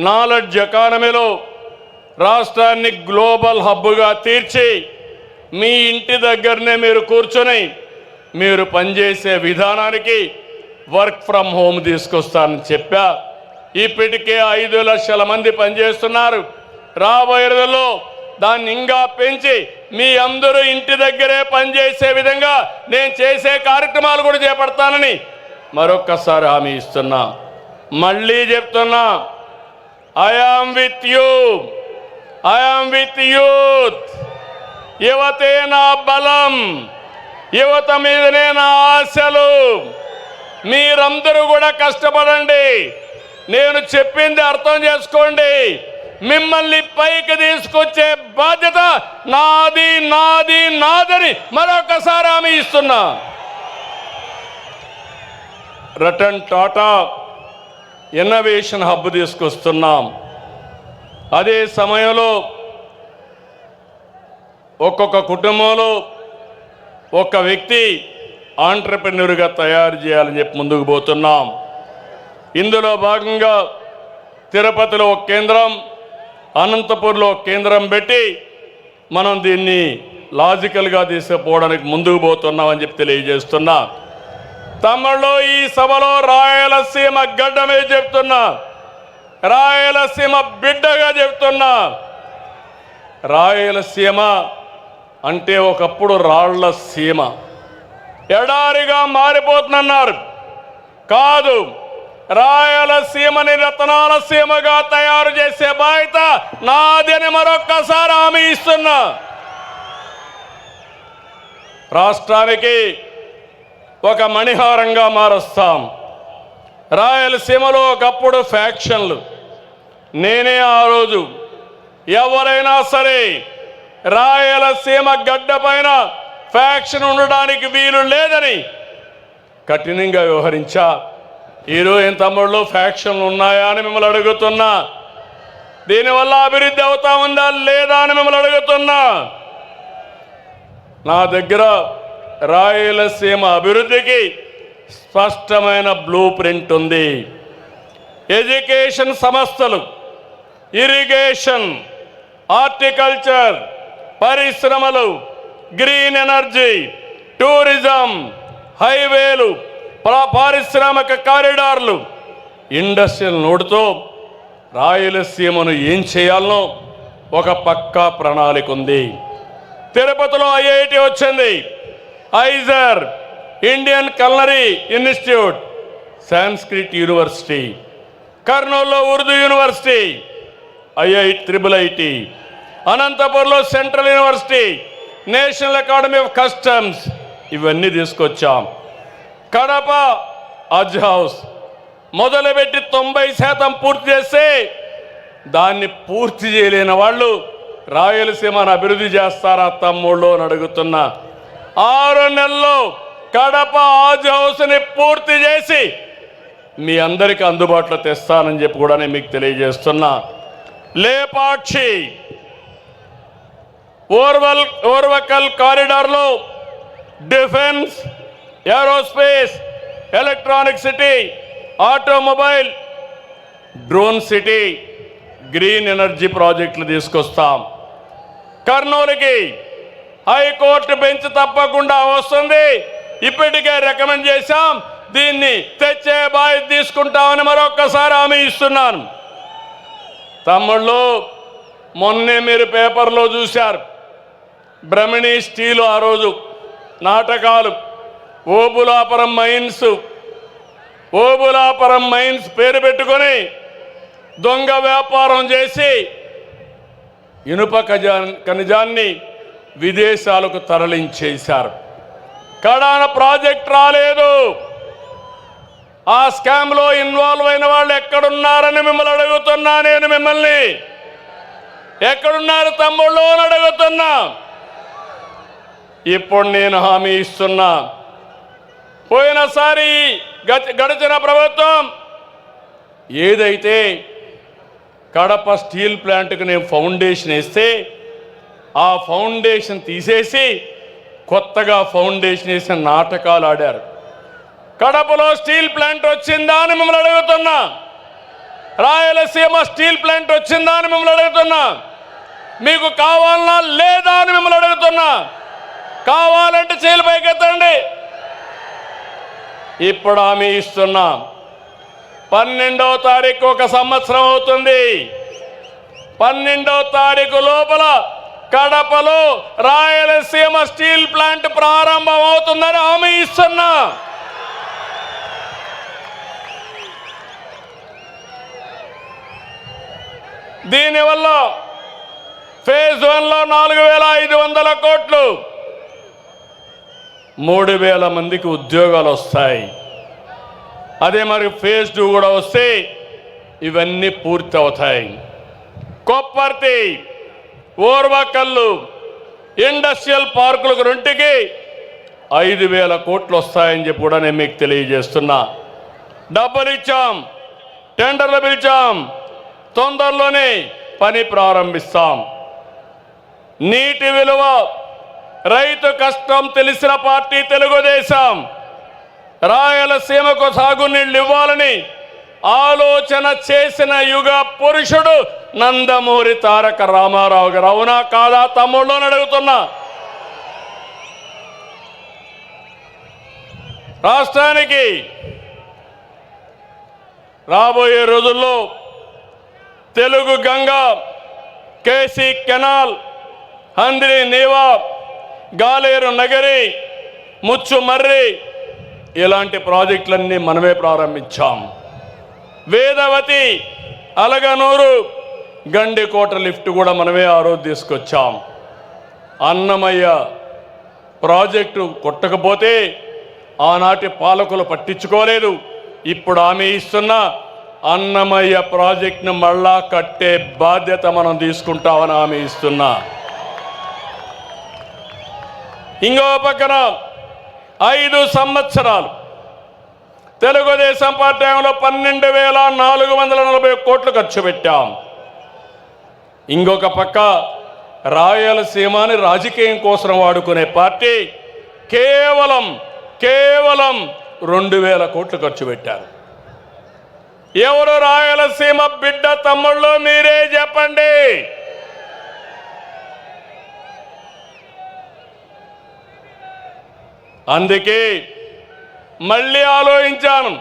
నాలెడ్జ్ ఎకానమీలో రాష్ట్రాన్ని గ్లోబల్ హబ్గా తీర్చి మీ ఇంటి దగ్గరనే మీరు కూర్చొని మీరు పనిచేసే విధానానికి వర్క్ ఫ్రమ్ హోమ్ తీసుకొస్తానని చెప్పా. ఇప్పటికే 5 లక్షల మంది పనిచేస్తున్నారు. రాబోయే రోజుల్లో దాన్ని ఇంకా పెంచి మీ అందరూ ఇంటి దగ్గరే పనిచేసే విధంగా నేను చేసే కార్యక్రమాలు కూడా చేపడతానని మరొక్కసారి హామీ ఇస్తున్నా. మళ్ళీ చెప్తున్నా, I am with you, I am with youth. యువతే నా బలం, యువత మీదనే నా ఆశలు. మీరందరూ కూడా కష్టపడండి. నేను చెప్పింది అర్థం చేసుకోండి. మిమ్మల్ని పైకి తీసుకొచ్చే బాధ్యత నాది, నాది, నాదని మరొకసారి హామీ ఇస్తున్నా. రతన్ టాటా ఇన్నోవేషన్ హబ్ తీసుకొస్తున్నాం. అదే సమయంలో ఒక్కొక్క కుటుంబంలో ఒక వ్యక్తి ఆంట్రప్రెన్యూర్గా తయారు చేయాలని చెప్పి ముందుకు పోతున్నాం. ఇందులో భాగంగా తిరుపతిలో ఒక కేంద్రం, అనంతపూర్లో ఒక కేంద్రం పెట్టి మనం దీన్ని లాజికల్గా తీసుకుపోవడానికి ముందుకు పోతున్నామని చెప్పి తెలియజేస్తున్నా. తమ్ముళ్ళు, ఈ సభలో రాయలసీమ గడ్డ మీద చెప్తున్నా, రాయలసీమ బిడ్డగా చెప్తున్నా. రాయలసీమ అంటే ఒకప్పుడు రాళ్ల సీమ, ఎడారిగా మారిపోతుందన్నారు. కాదు, రాయలసీమని రతనాల సీమగా తయారు చేసే బాధ్యత నాది అని మరొక్కసారి హామీ ఇస్తున్నా. రాష్ట్రానికి ఒక మణిహారంగా మారుస్తాం. రాయలసీమలో ఒకప్పుడు ఫ్యాక్షన్లు, నేనే ఆ రోజు ఎవరైనా సరే రాయలసీమ గడ్డ పైన ఫ్యాక్షన్ ఉండడానికి వీలు లేదని కఠినంగా వ్యవహరించా. ఈరోజు ఏం తమ్ముళ్ళు ఫ్యాక్షన్లు ఉన్నాయా అని మిమ్మల్ని అడుగుతున్నా. దీనివల్ల అభివృద్ధి అవుతా ఉందా లేదా అని మిమ్మల్ని అడుగుతున్నా. నా దగ్గర రాయలసీమ అభివృద్ధికి స్పష్టమైన బ్లూ ప్రింట్ ఉంది. ఎడ్యుకేషన్ సంస్థలు, ఇరిగేషన్, హార్టికల్చర్, పరిశ్రమలు, గ్రీన్ ఎనర్జీ, టూరిజం, హైవేలు, పారిశ్రామిక కారిడార్లు, ఇండస్ట్రియల్ నోడుతో రాయలసీమను ఏం చేయాలనో ఒక పక్కా ప్రణాళిక ఉంది. తిరుపతిలో ఐఐటి వచ్చింది, IISER, Indian culinary institute, Sanskrit university, కర్నూలులో ఉర్దూ యూనివర్సిటీ, ఐఐటి, అనంతపురంలో central university, national academy of customs, ఇవన్నీ తీసుకొచ్చాం. కడప హజ్ హౌస్ మొదలుపెట్టి 90% పూర్తి చేస్తే దాన్ని పూర్తి చేయలేని వాళ్ళు రాయలసీమను అభివృద్ధి చేస్తారా తమ్ముళ్ళు అని అడుగుతున్నా. 6 నెలల్లో కడప హజ్ హౌస్ని పూర్తి చేసి మీ అందరికీ అందుబాటులో తెస్తానని చెప్పి కూడా నేను మీకు తెలియజేస్తున్నా. లేపాక్షి ఓర్వకల్ కారిడార్లో defence, aerospace, electronic city, automobile, drone city, green energy ప్రాజెక్టులు తీసుకొస్తాం. కర్నూలుకి హైకోర్టు బెంచ్ తప్పకుండా వస్తుంది, ఇప్పటికే రికమెండ్ చేశాం, దీన్ని తెచ్చే బాధ్యత తీసుకుంటామని మరొక్కసారి హామీ ఇస్తున్నాను. తమ్ముళ్ళు, మొన్నే మీరు పేపర్లో చూశారు, బ్రహ్మణి స్టీలు ఆ రోజు నాటకాలు, ఓబులాపురం మైన్స్ పేరు పెట్టుకొని దొంగ వ్యాపారం చేసి ఇనుప ఖనిజాన్ని విదేశాలకు తరలించేశారు. కడాన ప్రాజెక్ట్ రాలేదు. ఆ స్కామ్లో ఇన్వాల్వ్ అయిన వాళ్ళు ఎక్కడున్నారని మిమ్మల్ని అడుగుతున్నా. నేను మిమ్మల్ని ఎక్కడున్నారు తమ్ముళ్ళు అని అడుగుతున్నా. ఇప్పుడు నేను హామీ ఇస్తున్నా, పోయినసారి గడిచిన ప్రభుత్వం ఏదైతే కడప స్టీల్ ప్లాంట్కి నేను ఫౌండేషన్ వేస్తే ఆ ఫౌండేషన్ తీసేసి కొత్తగా ఫౌండేషన్ వేసిన నాటకాలు ఆడారు. కడపలో స్టీల్ ప్లాంట్ వచ్చిందా అని మిమ్మల్ని అడుగుతున్నా. రాయలసీమ స్టీల్ ప్లాంట్ వచ్చిందా అని మిమ్మల్ని అడుగుతున్నా. మీకు కావాలన్నా లేదా అని మిమ్మల్ని అడుగుతున్నా. కావాలంటే చేతులు పైకెత్తండి. ఇప్పుడు హామీ ఇస్తున్నా, 12వ తారీఖు ఒక సంవత్సరం అవుతుంది. 12వ తారీఖు లోపల కడపలో రాయలసీమ స్టీల్ ప్లాంట్ ప్రారంభం అవుతుందని హామీ ఇస్తున్నా. దీనివల్ల ఫేజ్ 1లో 4,500 కోట్లు, 3,000 మందికి ఉద్యోగాలు వస్తాయి. అదే మరి ఫేజ్ 2 కూడా వస్తే ఇవన్నీ పూర్తి అవుతాయి. కొప్పర్తి, ఓర్వకల్లు ఇండస్ట్రియల్ పార్కులకు రెంటికి 5,000 కోట్లు వస్తాయని చెప్పి కూడా నేను మీకు తెలియజేస్తున్నా. డబ్బులు ఇచ్చాం, టెండర్లు పిలిచాం, తొందరలోనే పని ప్రారంభిస్తాం. నీటి విలువ, రైతు కష్టం తెలిసిన పార్టీ తెలుగుదేశం. రాయలసీమకు సాగునీళ్లు ఇవ్వాలని ఆలోచన చేసిన యుగ పురుషుడు నందమూరి తారక రామారావు గారు. అవునా కాదా తమ్ముళ్ళు అని అడుగుతున్నా. రాష్ట్రానికి రాబోయే రోజుల్లో తెలుగు గంగ, కేసీ కెనాల్, హంద్రి నీవా, గాలేరు నగరి, ముచ్చు మర్రి ఇలాంటి ప్రాజెక్టులన్నీ మనమే ప్రారంభించాం. వేదవతి, అలగనూరు, గండికోట లిఫ్ట్ కూడా మనమే ఆ రోజు తీసుకొచ్చాం. అన్నమయ్య ప్రాజెక్టు కొట్టకపోతే ఆనాటి పాలకులు పట్టించుకోలేదు. ఇప్పుడు హామీ ఇస్తున్న అన్నమయ్య ప్రాజెక్టును మళ్ళా కట్టే బాధ్యత మనం తీసుకుంటామని హామీ ఇస్తున్నా. ఇంకో పక్కన 5 సంవత్సరాలు తెలుగుదేశం పార్టీ హయాంలో 12,440 కోట్లు ఖర్చు పెట్టాం. ఇంకొక పక్క రాయలసీమని రాజకీయం కోసం వాడుకునే పార్టీ కేవలం 2,000 కోట్లు ఖర్చు పెట్టారు. ఎవరు రాయలసీమ బిడ్డ తమ్ముళ్ళు మీరే చెప్పండి. అందుకే మళ్ళీ ఆలోచించాను.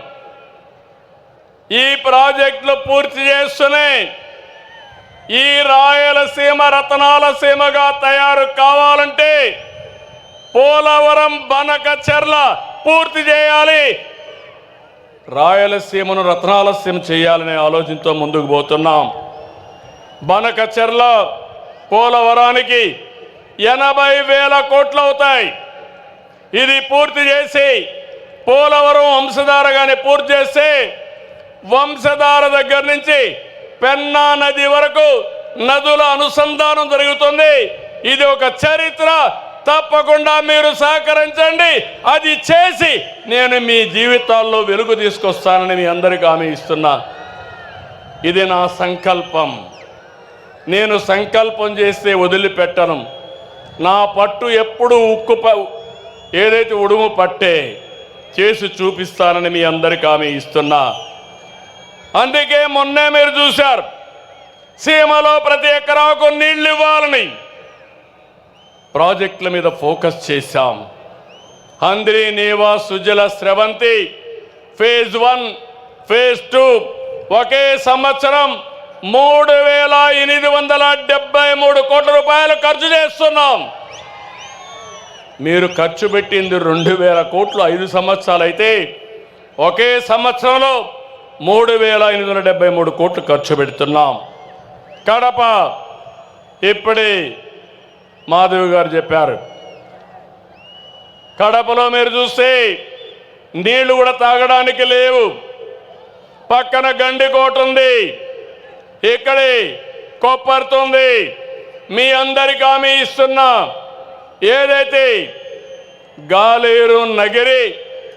ఈ ప్రాజెక్టులు పూర్తి చేస్తూనే ఈ రాయలసీమ రతనాల సీమగా తయారు కావాలంటే పోలవరం, బనకచెర్ల పూర్తి చేయాలి. రాయలసీమను రతనాల సీమ చేయాలనే ఆలోచనతో ముందుకు పోతున్నాం. బనకచెర్ల, పోలవరానికి 80,000 కోట్లు అవుతాయి. ఇది పూర్తి చేసి పోలవరం వంశధారగానే పూర్తి చేస్తే వంశధార దగ్గర నుంచి పెన్నా నది వరకు నదుల అనుసంధానం జరుగుతుంది. ఇది ఒక చరిత్ర. తప్పకుండా మీరు సహకరించండి. అది చేసి నేను మీ జీవితాల్లో వెలుగు తీసుకొస్తానని మీ అందరికీ హామీ ఇస్తున్నా. ఇది నా సంకల్పం. నేను సంకల్పం చేస్తే వదిలిపెట్టను. నా పట్టు ఎప్పుడు ఏదైతే ఉడుము పట్టే చేసి చూపిస్తానని మీ అందరికీ హామీ ఇస్తున్నా. అందుకే మొన్నే మీరు చూశారు, సీమలో ప్రతి ఎకరాకు నీళ్లు ఇవ్వాలని ప్రాజెక్టుల మీద ఫోకస్ చేశాం. హంద్రి నీవా, సుజల, స్రవంతి ఫేజ్ 1, ఫేజ్ 2 ఒకే సంవత్సరం 3,873 కోట్ల రూపాయలు ఖర్చు చేస్తున్నాం. మీరు ఖర్చు పెట్టింది 2,000 కోట్లు 5 సంవత్సరాలు అయితే ఒకే సంవత్సరంలో 3,873 కోట్లు ఖర్చు పెడుతున్నాం. కడప ఇప్పుడే మాధవి గారు చెప్పారు. కడపలో మీరు చూస్తే నీళ్లు కూడా తాగడానికి లేవు. పక్కన గండికోట ఉంది, ఇక్కడే కొప్పర్తుంది. మీ అందరికీ హామీ ఇస్తున్నా, ఏదైతే గాలేరు నగిరి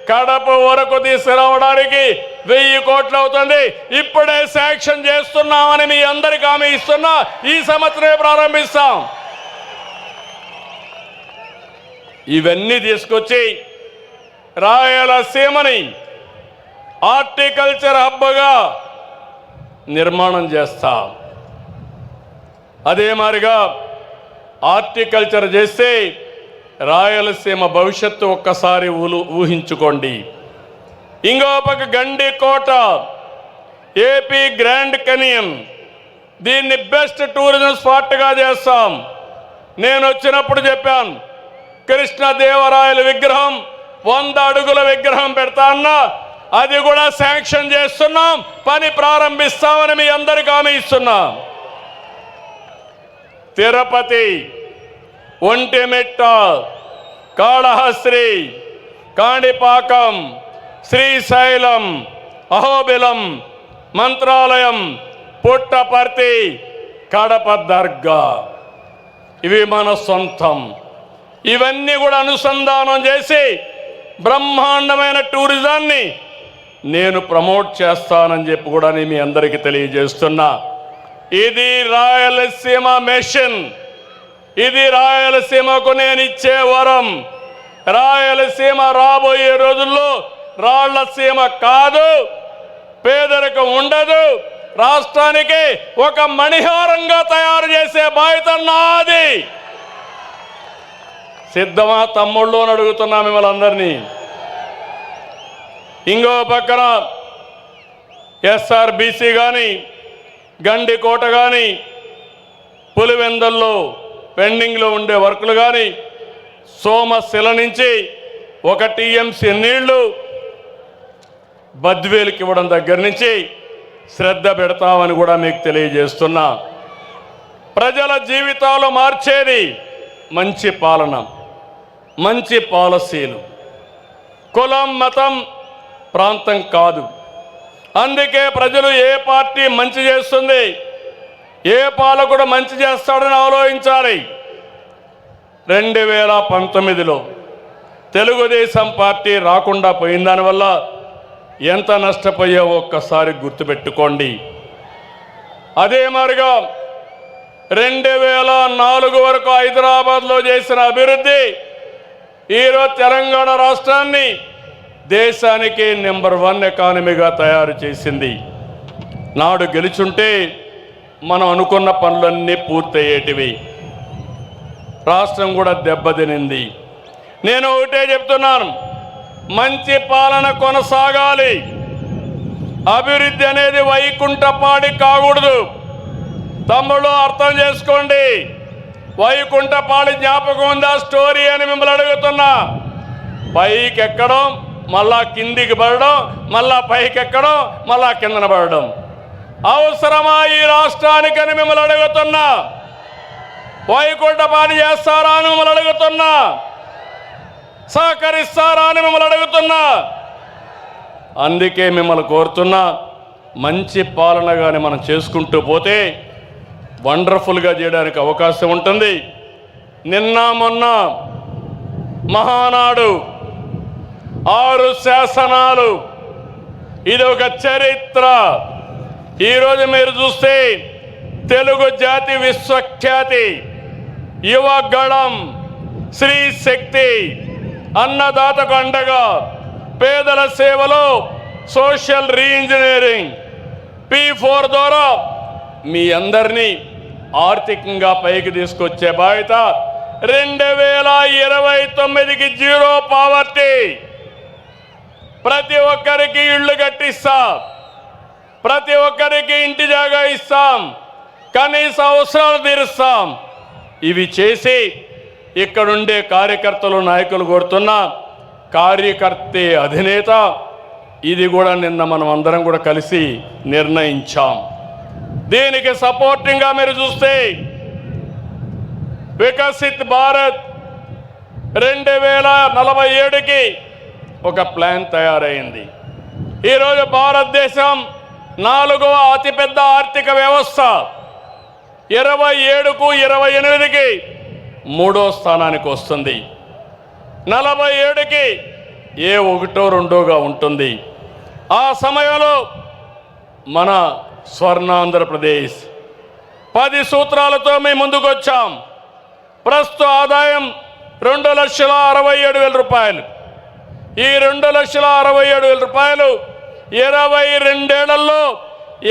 కడప వరకు తీసుకురావడానికి 1000 కోట్లు అవుతుంది. ఇప్పుడే శాంక్షన్ చేస్తున్నామని మీ అందరికీ హామీ ఇస్తున్నా. ఈ సంవత్సరమే ప్రారంభిస్తాం. ఇవన్నీ తీసుకొచ్చి రాయలసీమని హార్టికల్చర్ హబ్గా నిర్మాణం చేస్తాం. అదే మాదిరిగా హార్టికల్చర్ చేస్తే రాయలసీమ భవిష్యత్తు ఒక్కసారి ఊహించుకోండి. ఇంకో పక్క గండికోట, ఏపీ గ్రాండ్ కెనియన్, దీన్ని బెస్ట్ టూరిజం స్పాట్గా చేస్తాం. నేను వచ్చినప్పుడు చెప్పాను, కృష్ణదేవరాయల విగ్రహం 100 అడుగుల విగ్రహం పెడతా అన్నా, అది కూడా శాంక్షన్ చేస్తున్నాం, పని ప్రారంభిస్తామని మీ అందరికీ హామీ ఇస్తున్నాం. తిరుపతి, ఒంటిమిట్ట, కాళహస్త్రి, కాణిపాకం, శ్రీశైలం, అహోబిలం, మంత్రాలయం, పుట్టపర్తి, కడప దర్గా ఇవి మన సొంతం. ఇవన్నీ కూడా అనుసంధానం చేసి బ్రహ్మాండమైన టూరిజాన్ని నేను ప్రమోట్ చేస్తానని చెప్పి కూడా మీ అందరికీ తెలియజేస్తున్నా. ఇది రాయలసీమ మిషన్. ఇది రాయలసీమకు నేను ఇచ్చే వరం. రాయలసీమ రాబోయే రోజుల్లో రాళ్లసీమ కాదు, పేదరికం ఉండదు, రాష్ట్రానికి ఒక మణిహారంగా తయారు చేసే బాధ్యత నాది. సిద్ధమా తమ్ముళ్ళు అని అడుగుతున్నా మిమ్మల్ని అందరినీ. ఇంకో పక్కన ఎస్ఆర్బీసీ కానీ, గండికోట కానీ, పులివెందల్లో పెండింగ్లో ఉండే వర్కులు కానీ, సోమశిల నుంచి 1 టీఎంసీ నీళ్లు బద్వేలుకి ఇవ్వడం దగ్గర నుంచి శ్రద్ధ పెడతామని కూడా మీకు తెలియజేస్తున్నా. ప్రజల జీవితాలు మార్చేది మంచి పాలన, మంచి పాలసీలు. కులం, మతం, ప్రాంతం కాదు. అందుకే ప్రజలు ఏ పార్టీ మంచి చేస్తుంది, ఏ పాలకుడు మంచి చేస్తాడని ఆలోచించాలి. 2019లో తెలుగుదేశం పార్టీ రాకుండా పోయిన దానివల్ల ఎంత నష్టపోయావో ఒక్కసారి గుర్తుపెట్టుకోండి. అదే మాదిరిగా 2004 వరకు హైదరాబాద్లో చేసిన అభివృద్ధి ఈరోజు తెలంగాణ రాష్ట్రాన్ని దేశానికి నెంబర్ 1 ఎకానమీగా తయారు చేసింది. నాడు గెలుచుంటే మనం అనుకున్న పనులన్నీ పూర్తయ్యేటివి. రాష్ట్రం కూడా దెబ్బతినింది. నేను ఒకటే చెప్తున్నాను, మంచి పాలన కొనసాగాలి. అభివృద్ధి అనేది వైకుంఠపాడి కాకూడదు. తమ్ముళ్ళు అర్థం చేసుకోండి. వైకుంఠపాడి జ్ఞాపకం ఉందా స్టోరీ అని మిమ్మల్ని అడుగుతున్నా. పైకి ఎక్కడం, మళ్ళా కిందికి పడడం, మళ్ళా పైకి ఎక్కడం, మళ్ళా కిందన పడడం అవసరమా ఈ రాష్ట్రానికని మిమ్మల్ని అడుగుతున్నా. వైకుంఠపాడి చేస్తారా అని మిమ్మల్ని అడుగుతున్నా. సహకరిస్తారా అని మిమ్మల్ని అడుగుతున్నా. అందుకే మిమ్మల్ని కోరుతున్నా, మంచి పాలన కానీ మనం చేసుకుంటూ పోతే వండర్ఫుల్గా చేయడానికి అవకాశం ఉంటుంది. నిన్న మొన్న మహానాడు 6 శాసనాలు, ఇది ఒక చరిత్ర. ఈరోజు మీరు చూస్తే తెలుగు జాతి విశ్వఖ్యాతి, యువగళం, శ్రీ శక్తి, అన్నదాతకు అండగా, పేదల సేవలో సోషల్ రీఇంజనీరింగ్ P4 ద్వారా మీ అందరినీ ఆర్థికంగా పైకి తీసుకొచ్చే బాధ్యత. 2029కి జీరో పావర్టీ, ప్రతి ఒక్కరికి ఇళ్ళు కట్టిస్తాం, ప్రతి ఒక్కరికి ఇంటి జాగా ఇస్తాం, కనీస అవసరాలు తీరుస్తాం. ఇవి చేసి ఇక్కడుండే కార్యకర్తలు, నాయకులు కోరుతున్నా, కార్యకర్తే అధినేత. ఇది కూడా నిన్న మనం అందరం కూడా కలిసి నిర్ణయించాం. దీనికి సపోర్టింగ్గా మీరు చూస్తే వికసిత్ భారత్ 2047కి ఒక ప్లాన్ తయారైంది. ఈరోజు భారతదేశం 4వ అతిపెద్ద ఆర్థిక వ్యవస్థ. 27కు 28కి 3వ స్థానానికి వస్తుంది. 47కి ఏ 1, 2గా ఉంటుంది. ఆ సమయంలో మన స్వర్ణాంధ్రప్రదేశ్ 10 సూత్రాలతో మేము ముందుకు వచ్చాం. ప్రస్తుత ఆదాయం 2,67,000 రూపాయలు. ఈ 2,67,000 రూపాయలు 22 ఏళ్లలో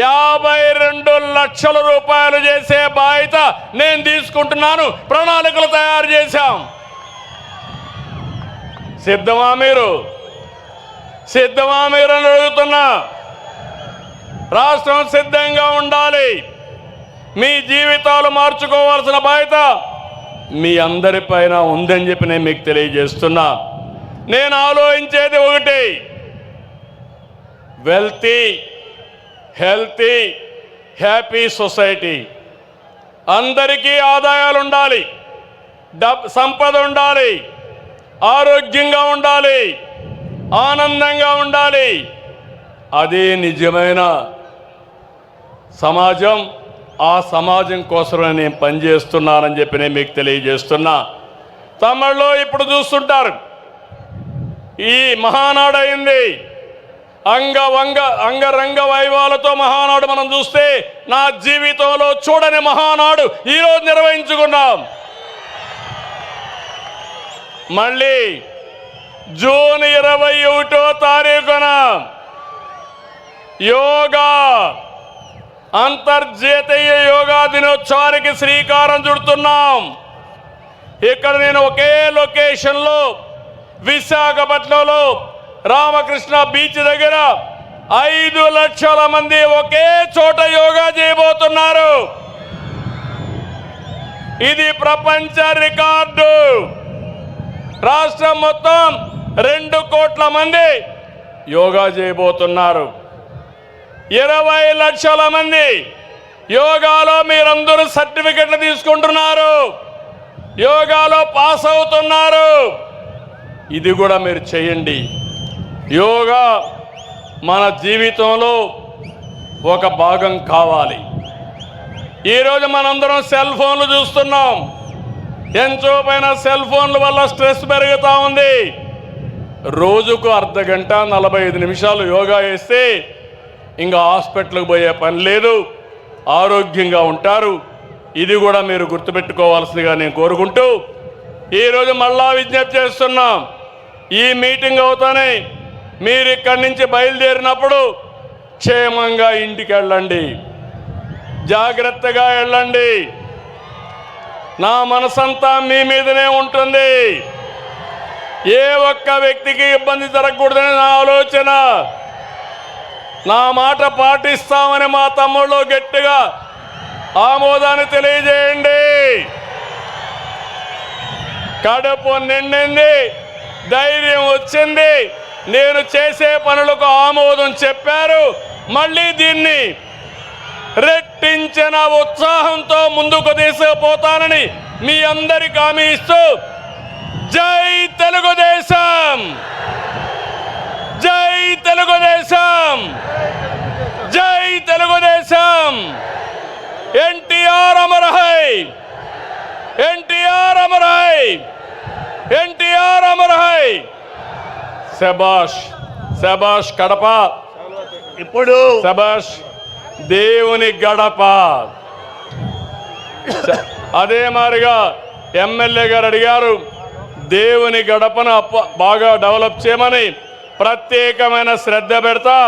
52 లక్షల రూపాయలు చేసే బాధ్యత నేను తీసుకుంటున్నాను. ప్రణాళికలు తయారు చేశాం. సిద్ధమా మీరు? సిద్ధమా మీరు అని అడుగుతున్నా. రాష్ట్రం సిద్ధంగా ఉండాలి. మీ జీవితాలు మార్చుకోవాల్సిన బాధ్యత మీ అందరిపైన ఉందని చెప్పి నేను మీకు తెలియజేస్తున్నా. నేను ఆలోచించేది ఒకటి, వెల్తీ, హెల్తీ, హ్యాపీ సొసైటీ. అందరికీ ఆదాయాలు ఉండాలి, సంపద ఉండాలి, ఆరోగ్యంగా ఉండాలి, ఆనందంగా ఉండాలి. అదే నిజమైన సమాజం. ఆ సమాజం కోసమే నేను పనిచేస్తున్నానని చెప్పి నేను మీకు తెలియజేస్తున్నా. తమిళలో ఇప్పుడు చూస్తుంటారు, ఈ మహానాడు అయింది. అంగరంగ వైభవాలతో మహానాడు మనం చూస్తే, నా జీవితంలో చూడని మహానాడు ఈరోజు నిర్వహించుకున్నాం. మళ్ళీ జూన్ 21వ తారీఖున యోగా, అంతర్జాతీయ యోగా దినోత్సవానికి శ్రీకారం చుడుతున్నాం. ఇక్కడ నేను ఒకే లొకేషన్లో విశాఖపట్నంలో రామకృష్ణ బీచ్ దగ్గర 5 లక్షల మంది ఒకే చోట యోగా చేయబోతున్నారు. ఇది ప్రపంచ రికార్డు. రాష్ట్రం మొత్తం 2 కోట్ల మంది యోగా చేయబోతున్నారు. 20 లక్షల మంది యోగాలో మీరందరూ సర్టిఫికెట్లు తీసుకుంటున్నారు, యోగాలో పాస్ అవుతున్నారు. ఇది కూడా మీరు చేయండి. యోగా మన జీవితంలో ఒక భాగం కావాలి. ఈరోజు మనందరం సెల్ ఫోన్లు చూస్తున్నాం. ఎంతో పైన సెల్ ఫోన్ల వల్ల స్ట్రెస్ పెరుగుతూ ఉంది. రోజుకు అర్ధగంట 45 నిమిషాలు యోగా చేస్తే ఇంకా హాస్పిటల్కి పోయే పని లేదు, ఆరోగ్యంగా ఉంటారు. ఇది కూడా మీరు గుర్తుపెట్టుకోవాల్సిందిగా నేను కోరుకుంటూ ఈరోజు మళ్ళా విజ్ఞప్తి చేస్తున్నాం. ఈ మీటింగ్ అవుతానే మీరు ఇక్కడి నుంచి బయలుదేరినప్పుడు క్షేమంగా ఇంటికి వెళ్ళండి, జాగ్రత్తగా వెళ్ళండి. నా మనసంతా మీ మీదనే ఉంటుంది. ఏ ఒక్క వ్యక్తికి ఇబ్బంది జరగకూడదని నా ఆలోచన. నా మాట పాటిస్తామని మా తమ్ముళ్ళు గట్టిగా ఆమోదాన్ని తెలియజేయండి. కడుపు నిండింది, ధైర్యం వచ్చింది, నేను చేసే పనులకు ఆమోదం చెప్పారు. మళ్ళీ దీన్ని రెట్టించిన ఉత్సాహంతో ముందుకు తీసుకుపోతానని మీ అందరికీ హామీ ఇస్తూ జై తెలుగుదేశం, జై తెలుగుదేశం, జై Telugu Desam. NTR Amar high, NTR Amar high, NTR Amar high. శబాష్ శబాష్ కడప, ఇప్పుడు శబాష్ దేవుని గడప. అదే మాదిరిగా ఎమ్మెల్యే గారు అడిగారు, దేవుని గడపను బాగా డెవలప్ చేయమని ప్రత్యేకమైన శ్రద్ధ పెడతా,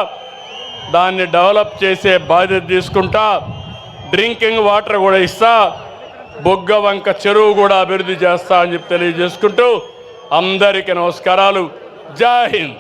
దాన్ని డెవలప్ చేసే బాధ్యత తీసుకుంటా. డ్రింకింగ్ వాటర్ కూడా ఇస్తా, బొగ్గవంక చెరువు కూడా అభివృద్ధి చేస్తా అని చెప్పి తెలియజేసుకుంటూ అందరికీ నమస్కారాలు. జై హింద్.